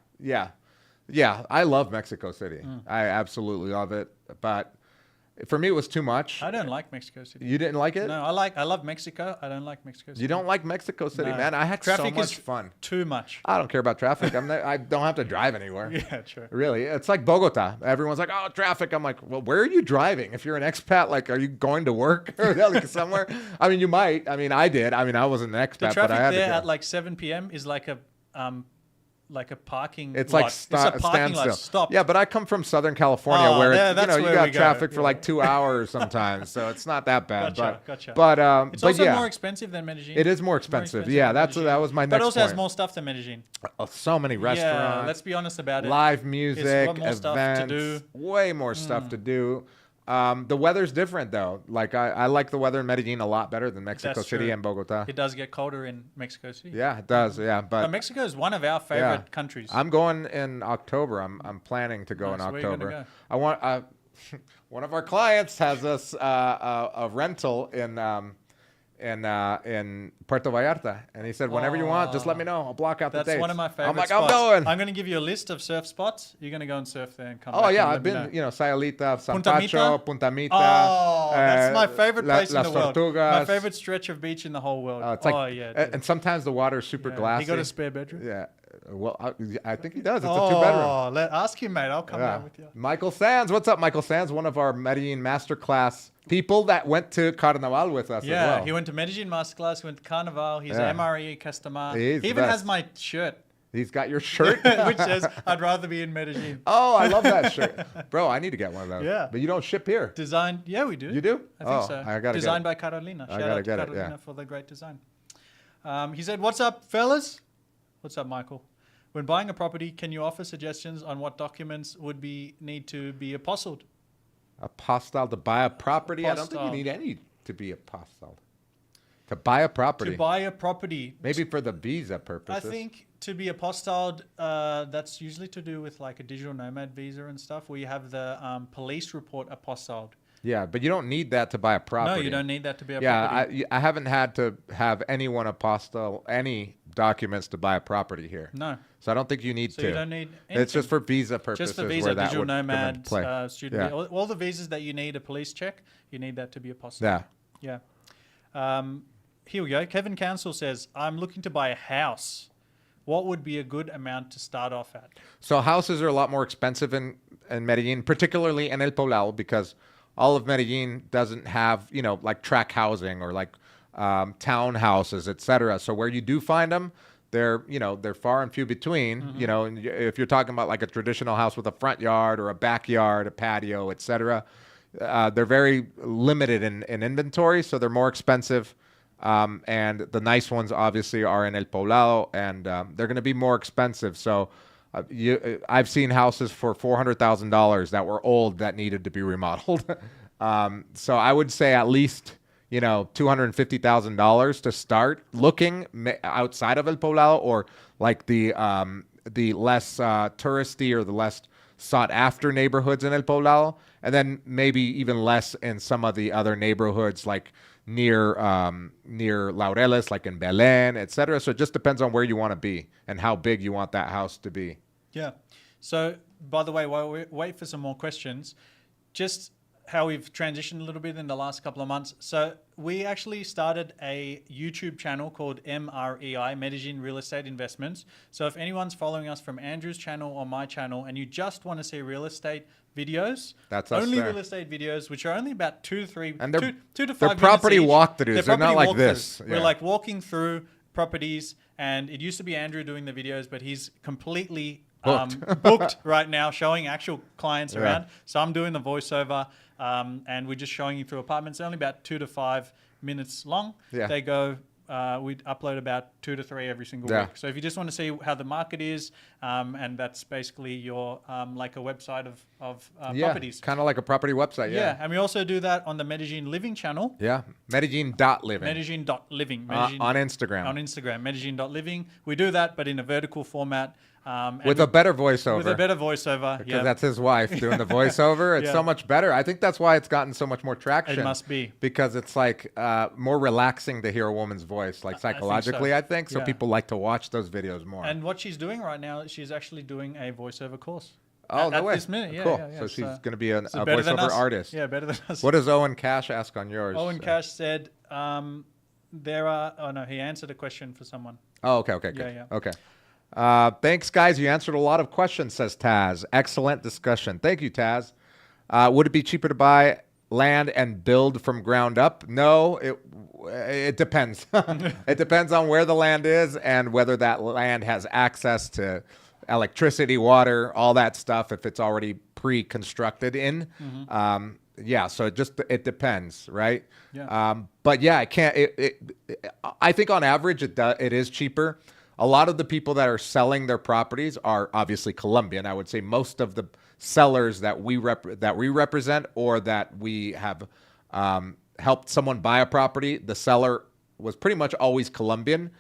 I love Mexico City. I absolutely love it. But for me, it was too much. I don't like Mexico City. You didn't like it? No, I love Mexico. I don't like Mexico City. You don't like Mexico City, No. man? I had Traffic so much is fun. Too much. I don't care about traffic. I don't have to drive anywhere. Yeah, true. Really, it's like Bogota. Everyone's like, "Oh, traffic." I'm like, "Well, where are you driving? If you're an expat, like, are you going to work or like somewhere?" I mean, you might. I mean, I did. I mean, I wasn't an expat, The traffic but I had there to go. at like 7 p.m. is like a like a parking It's lot. like It's a parking standstill. lot. Stop. Yeah, but I come from Southern California Oh, where there- it's, you that's know, you where got we go. traffic for Yeah. like 2 hours sometimes, so it's not that bad. Gotcha. But It's but also yeah, more expensive than Medellin. it is more expensive. Yeah, than that Medellin. was my next But it also has point. more stuff than Medellin. So many Yeah, restaurants, let's be honest about it. live music, got more stuff to events, do. way more stuff to do. The weather's different though. Like I like the weather in Medellin a lot better than Mexico That's City true. and Bogota. It does get colder in Mexico City. Yeah, it does. Yeah, But but Mexico is one of our favorite countries. I'm going in October. I'm planning to go Nice. in Where you gonna October. go? I want one of our clients has us a rental in Puerto Vallarta, and he said whenever you want, just let me know. I'll block out the That's dates. one of my favorite I'm like, spots. I'm going. I'm going to give you a list of surf spots. You're going to go and surf there and come Oh back. yeah, and let I've me been, know. you know, Sayulita, San Punta Pacho, Mita? Punta Mita. Oh, that's my favorite place in Las the world. Tortugas. My favorite stretch of beach in the whole world. It's like, yeah. and sometimes the water is super Yeah. glassy. He got a spare bedroom? Yeah. Well, I think he does. It's a 2-bedroom. Oh, ask him, mate. I'll come Yeah. down with you. Michael Sands, what's up, Michael Sands? One of our Medellin masterclass people that went to Carnaval with us Yeah, as well. he went to Medellin Masterclass, he went to Carnival. He's Yeah. an MRE customer. He's He the even best. has my shirt, He's got your shirt. which says, I'd rather be in Medellin. Oh, I love that shirt, bro. I need to get one of those. Yeah. but you don't ship here. Designed, yeah, we do. You do? I think Oh, so. I gotta Designed get by Carolina. Shout gotta out to get it, Carolina yeah. for the great design. He said, "What's up, fellas? What's up, Michael? When buying a property, can you offer suggestions on what documents would need to be apostilled?" Apostille to buy a property. I don't think you Apostille. need any to be apostille. To buy a property. To buy a property, Maybe for the visa I purposes. think to be apostilled, that's usually to do with like a digital nomad visa and stuff, where you have the police report apostilled. Yeah, but you don't need that to buy a property. No, you don't need that to be a Yeah, property. I haven't had to have anyone apostille any documents to buy a property here. No. So I don't think you need So to. you don't need It's just anything. for visa purposes. Just for where visa, that digital would come into nomad, play. student, Yeah. all the visas that you need a police check, you need that to be apostilled. Yeah. Yeah. Here we go. Kevin Council says, I'm looking to buy a house. What would be a good amount to start off at? So houses are a lot more expensive in Medellin, particularly in El Poblado, because all of Medellin doesn't have, you know, like track housing or like townhouses, etc. So where you do find them, they're far and few between. You know, and if you're talking about like a traditional house with a front yard or a backyard, a patio, etc., they're very limited in inventory, so they're more expensive. And the nice ones obviously are in El Poblado, and they're going to be more expensive. So I've seen houses for $400,000 that were old that needed to be remodeled. So I would say at least, you know, $250,000 to start looking outside of El Poblado, or like the less touristy or the less sought after neighborhoods in El Poblado, and then maybe even less in some of the other neighborhoods like near Laureles, like in Belén, etc. So it just depends on where you want to be and how big you want that house to be. Yeah. So, by the way, while we wait for some more questions, just how we've transitioned a little bit in the last couple of months. So we actually started a YouTube channel called MREI, Medellin Real Estate Investments. So if anyone's following us from Andrew's channel or my channel and you just want to see real estate videos, That's us only there. real estate videos, which are only about 2 to 3, And they're- 2 to 5 they're minutes property each. walkthroughs. They're not property like this. walkthroughs. We're Yeah. like walking through properties, and it used to be Andrew doing the videos, but he's completely booked right now, showing actual clients around. So I'm doing the voiceover, and we're just showing you through apartments. They're only about 2 to 5 minutes long. Yeah. They go. We upload about 2 to 3 every single Yeah. week. So if you just want to see how the market is, and that's basically your like a website of properties. Kind of like a property website. Yeah, and we also do that on the Medellin Living channel. Yeah. Medellin.living. Medellin.living. On Instagram. On Instagram, Medellin.living. We do that, but in a vertical format. With a better voiceover. With a better voiceover. Because Yeah, that's his wife doing the voiceover. It's Yeah. so much better. I think that's why it's gotten so much more traction. It must be. Because it's like more relaxing to hear a woman's voice, like psychologically, I think. So Yeah. people like to watch those videos more. And what she's doing right now, she's actually doing a voiceover course. Oh, no at way. this minute. Yeah, Cool. yeah, yeah. So she's going to be a so better than voiceover us. artist. Yeah, better than us. What does Owen Cash ask on yours? Owen Cash said, there are... Oh, no, he answered a question for someone. Oh, okay, good. Yeah. Okay. Thanks, guys. You answered a lot of questions, says Taz. Excellent discussion. Thank you, Taz. Would it be cheaper to buy land and build from ground up? No. It depends. It depends on where the land is and whether that land has access to electricity, water, all that stuff. If it's already pre-constructed in, yeah. So it depends, right? Yeah. But yeah, I can't. I think on average it is cheaper. A lot of the people that are selling their properties are obviously Colombian. I would say most of the sellers that we represent or that we have helped someone buy a property, the seller was pretty much always Colombian.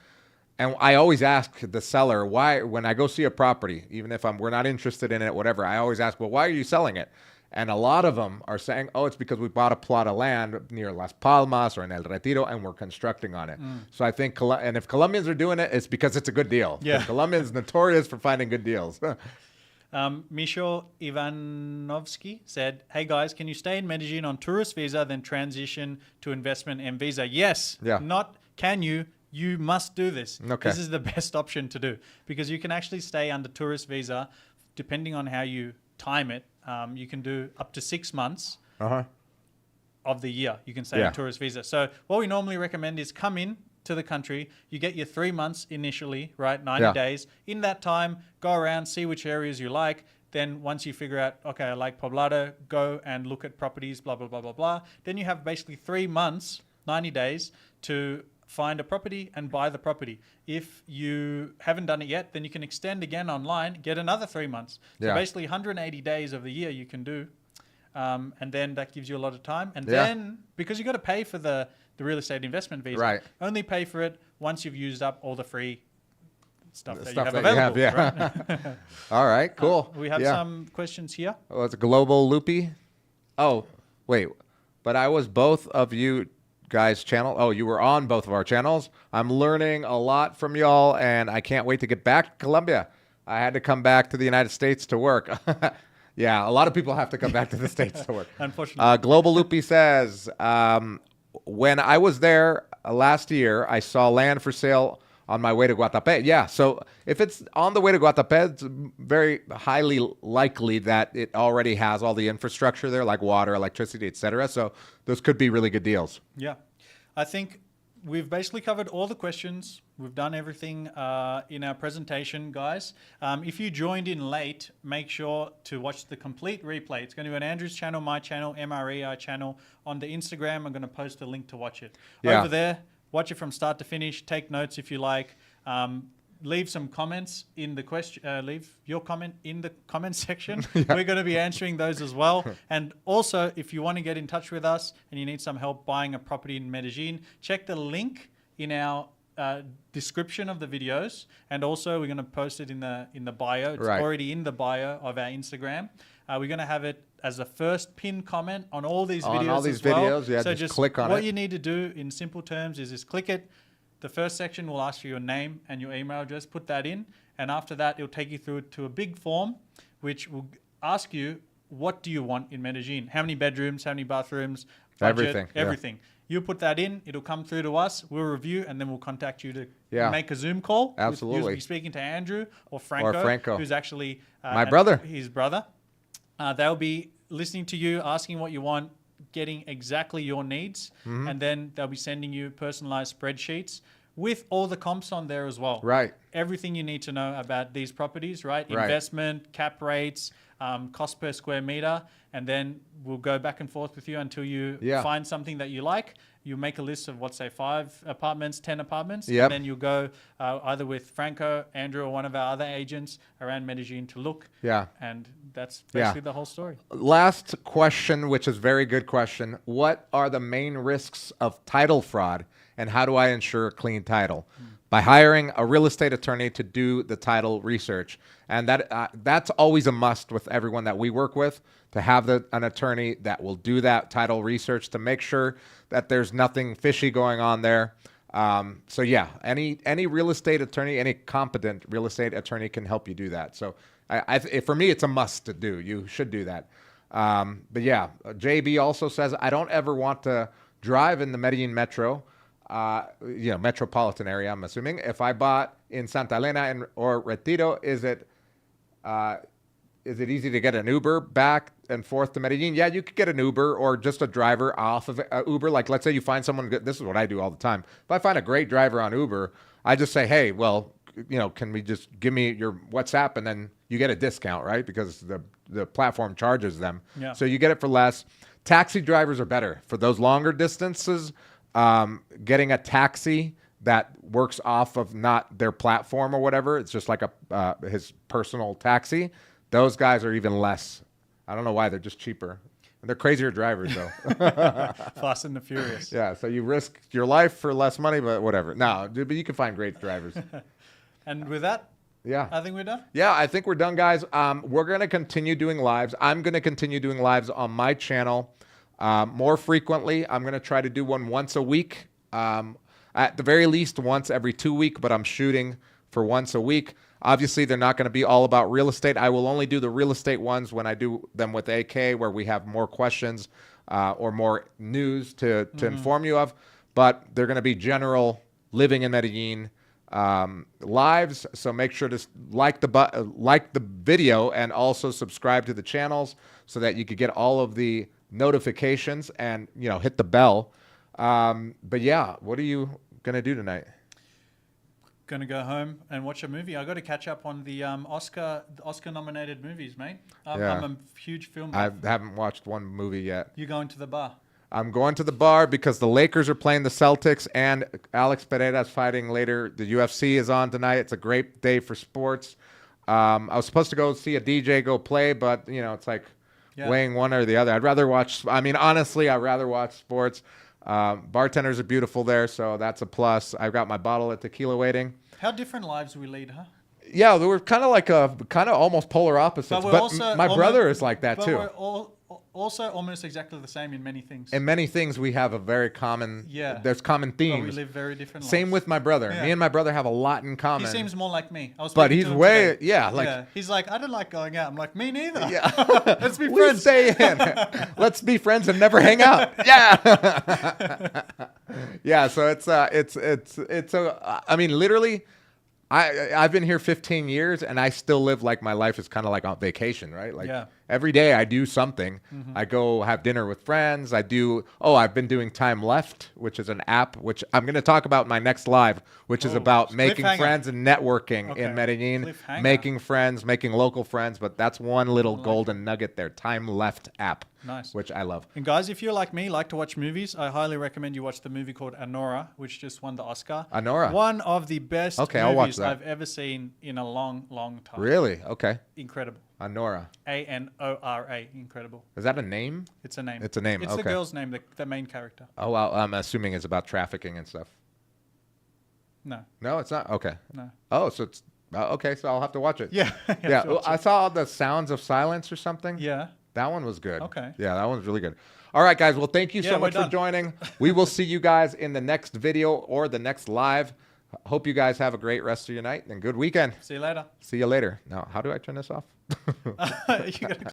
And I always ask the seller why, when I go see a property, even if we're not interested in it, whatever, I always ask, well, why are you selling it? And a lot of them are saying, oh, it's because we bought a plot of land near Las Palmas or in El Retiro and we're constructing on it. So I think, and if Colombians are doing it, it's because it's a good deal. Yeah. Colombians notorious for finding good deals. Misho Ivanovsky said, hey guys, can you stay in Medellin on tourist visa, then transition to investment M visa? Yes. Yeah. Not can you. You must do this. Okay. This is the best option to do because you can actually stay under tourist visa depending on how you time it. You can do up to 6 months of the year. You can stay on tourist visa. So what we normally recommend is come in to the country. You get your 3 months initially, right? 90 days. In that time, go around, see which areas you like. Then once you figure out, okay, I like Poblado, go and look at properties, blah, blah, blah, blah, blah. Then you have basically 3 months, 90 days to find a property and buy the property. If you haven't done it yet, then you can extend again online, get another 3 months. So basically 180 days of the year you can do. And then that gives you a lot of time. And then, because you got to pay for the real estate investment visa, only pay for it once you've used up all the free stuff that you have available. Right? All right, cool. We have some questions here. Oh, it's a Global Loopy. Oh, wait. But I was both of you guys' channel. Oh, you were on both of our channels. I'm learning a lot from y'all, and I can't wait to get back to Colombia. I had to come back to the United States to work. Yeah, a lot of people have to come back to the States to work. Unfortunately. Global Loopy says, when I was there last year, I saw land for sale on my way to Guatapé. Yeah, so if it's on the way to Guatapé, it's very highly likely that it already has all the infrastructure there, like water, electricity, etc. So those could be really good deals. Yeah, I think we've basically covered all the questions. We've done everything in our presentation, guys. If you joined in late, make sure to watch the complete replay. It's going to be on Andrew's channel, my channel, MREI channel. On the Instagram, I'm going to post a link to watch it. Yeah. Over there, watch it from start to finish. Take notes if you like. Leave some comments in the question. Leave your comment in the comment section. We're going to be answering those as well. And also, if you want to get in touch with us and you need some help buying a property in Medellin, check the link in our description of the videos, and also we're going to post it in the bio. It's already in the bio of our Instagram. We're going to have it as a first pinned comment on all these videos. On all these videos, yeah. So just click on it. What you need to do in simple terms is just click it. The first section will ask for your name and your email address. Put that in, and after that, it'll take you through to a big form, which will ask you, what do you want in Medellin? How many bedrooms? How many bathrooms? Budget, everything. You put that in, it'll come through to us, we'll review, and then we'll contact you to make a Zoom call. Absolutely. You'll be speaking to Andrew or Franco. Who's actually my brother. His brother. They'll be listening to you, asking what you want, getting exactly your needs, and then they'll be sending you personalized spreadsheets with all the comps on there as well. Right. Everything you need to know about these properties, right? Investment, cap rates, cost per square meter, and then we'll go back and forth with you until you find something that you like. You make a list of, let's say, 5 apartments, 10 apartments, and then you'll go either with Franco, Andrew, or one of our other agents around Medellin to look. Yeah. And that's basically the whole story. Last question, which is a very good question. What are the main risks of title fraud, and how do I ensure a clean title? By hiring a real estate attorney to do the title research. And that's always a must with everyone that we work with, to have an attorney that will do that title research to make sure that there's nothing fishy going on there. So yeah, any real estate attorney, any competent real estate attorney can help you do that. So for me, it's a must to do. You should do that. But yeah, JB also says, I don't ever want to drive in the Medellin metro. Metropolitan area, I'm assuming. If I bought in Santa Elena or Retiro, is it easy to get an Uber back and forth to Medellin, yeah, you could get an Uber or just a driver off of Uber. Like, let's say you find someone good. This is what I do all the time. If I find a great driver on Uber, I just say, hey, well, can we just give me your WhatsApp, and then you get a discount, right? Because the platform charges them. Yeah. So you get it for less. Taxi drivers are better for those longer distances. Getting a taxi that works off of not their platform or whatever, it's just like his personal taxi. Those guys are even less. I don't know why, they're just cheaper. They're crazier drivers though. Fast and the Furious. Yeah, so you risk your life for less money, but whatever. No, dude, but you can find great drivers. And with that, Yeah. I think we're done. Yeah, I think we're done, guys. We're going to continue doing lives. I'm going to continue doing lives on my channel more frequently. I'm going to try to do one once a week. At the very least, once every 2 weeks, but I'm shooting for once a week. Obviously, they're not going to be all about real estate. I will only do the real estate ones when I do them with AK, where we have more questions or more news to inform you of. But they're going to be general living in Medellin lives. So make sure to like the video and also subscribe to the channels so that you could get all of the notifications and hit the bell. But yeah, what are you going to do tonight? Gonna go home and watch a movie. I got to catch up on the Oscar nominated movies, mate. I'm a huge film buff. I haven't watched one movie yet. You going to the bar? I'm going to the bar because the Lakers are playing the Celtics and Alex Pereira's fighting later. The UFC is on tonight. It's a great day for sports. I was supposed to go see a DJ go play, but it's like weighing one or the other. I'd rather watch. I mean, honestly, I'd rather watch sports. Bartenders are beautiful there, so that's a plus. I've got my bottle of tequila waiting. How different lives we lead, huh? Yeah, they were kind of almost polar opposites. But my brother is like that too. We're also almost exactly the same in many things. In many things, we have a very common. Yeah. There's common themes. But we live very different lives. Same with my brother. Yeah. Me and my brother have a lot in common. He seems more like me. But he's way today. He's like, I don't like going out. I'm like, me neither. Yeah. Let's be We friends. stay in. Let's be friends and never hang out. Yeah. Yeah. So it's I mean, literally, I've been here 15 years and I still live like my life is kind of like on vacation, right? Like every day I do something. I go have dinner with friends. I've been doing Time Left, which is an app, which I'm going to talk about in my next live, which is about making friends and networking in Medellin, making friends, making local friends. But that's one little golden nugget there. Time Left app. Nice. Which I love. And guys, if you're like me, like to watch movies, I highly recommend you watch the movie called Anora, which just won the Oscar. Anora. One of the best I'll watch movies that. I've ever seen in a long, long time. Really? Okay. Incredible. Anora. Anora. Incredible. Is that a name? It's a name. It's a name. It's okay. the girl's name, the main character. Oh, well, I'm assuming it's about trafficking and stuff. No. No, it's not. Okay. No. Oh, so it's okay. So I'll have to watch it. Yeah. Yeah. Well, I saw The Sounds of Silence or something. Yeah. That one was good. Okay. Yeah, that one's really good. All right, guys. Well, thank you so much for joining. We will see you guys in the next video or the next live. Hope you guys have a great rest of your night and good weekend. See you later. See you later. Now, how do I turn this off? You gotta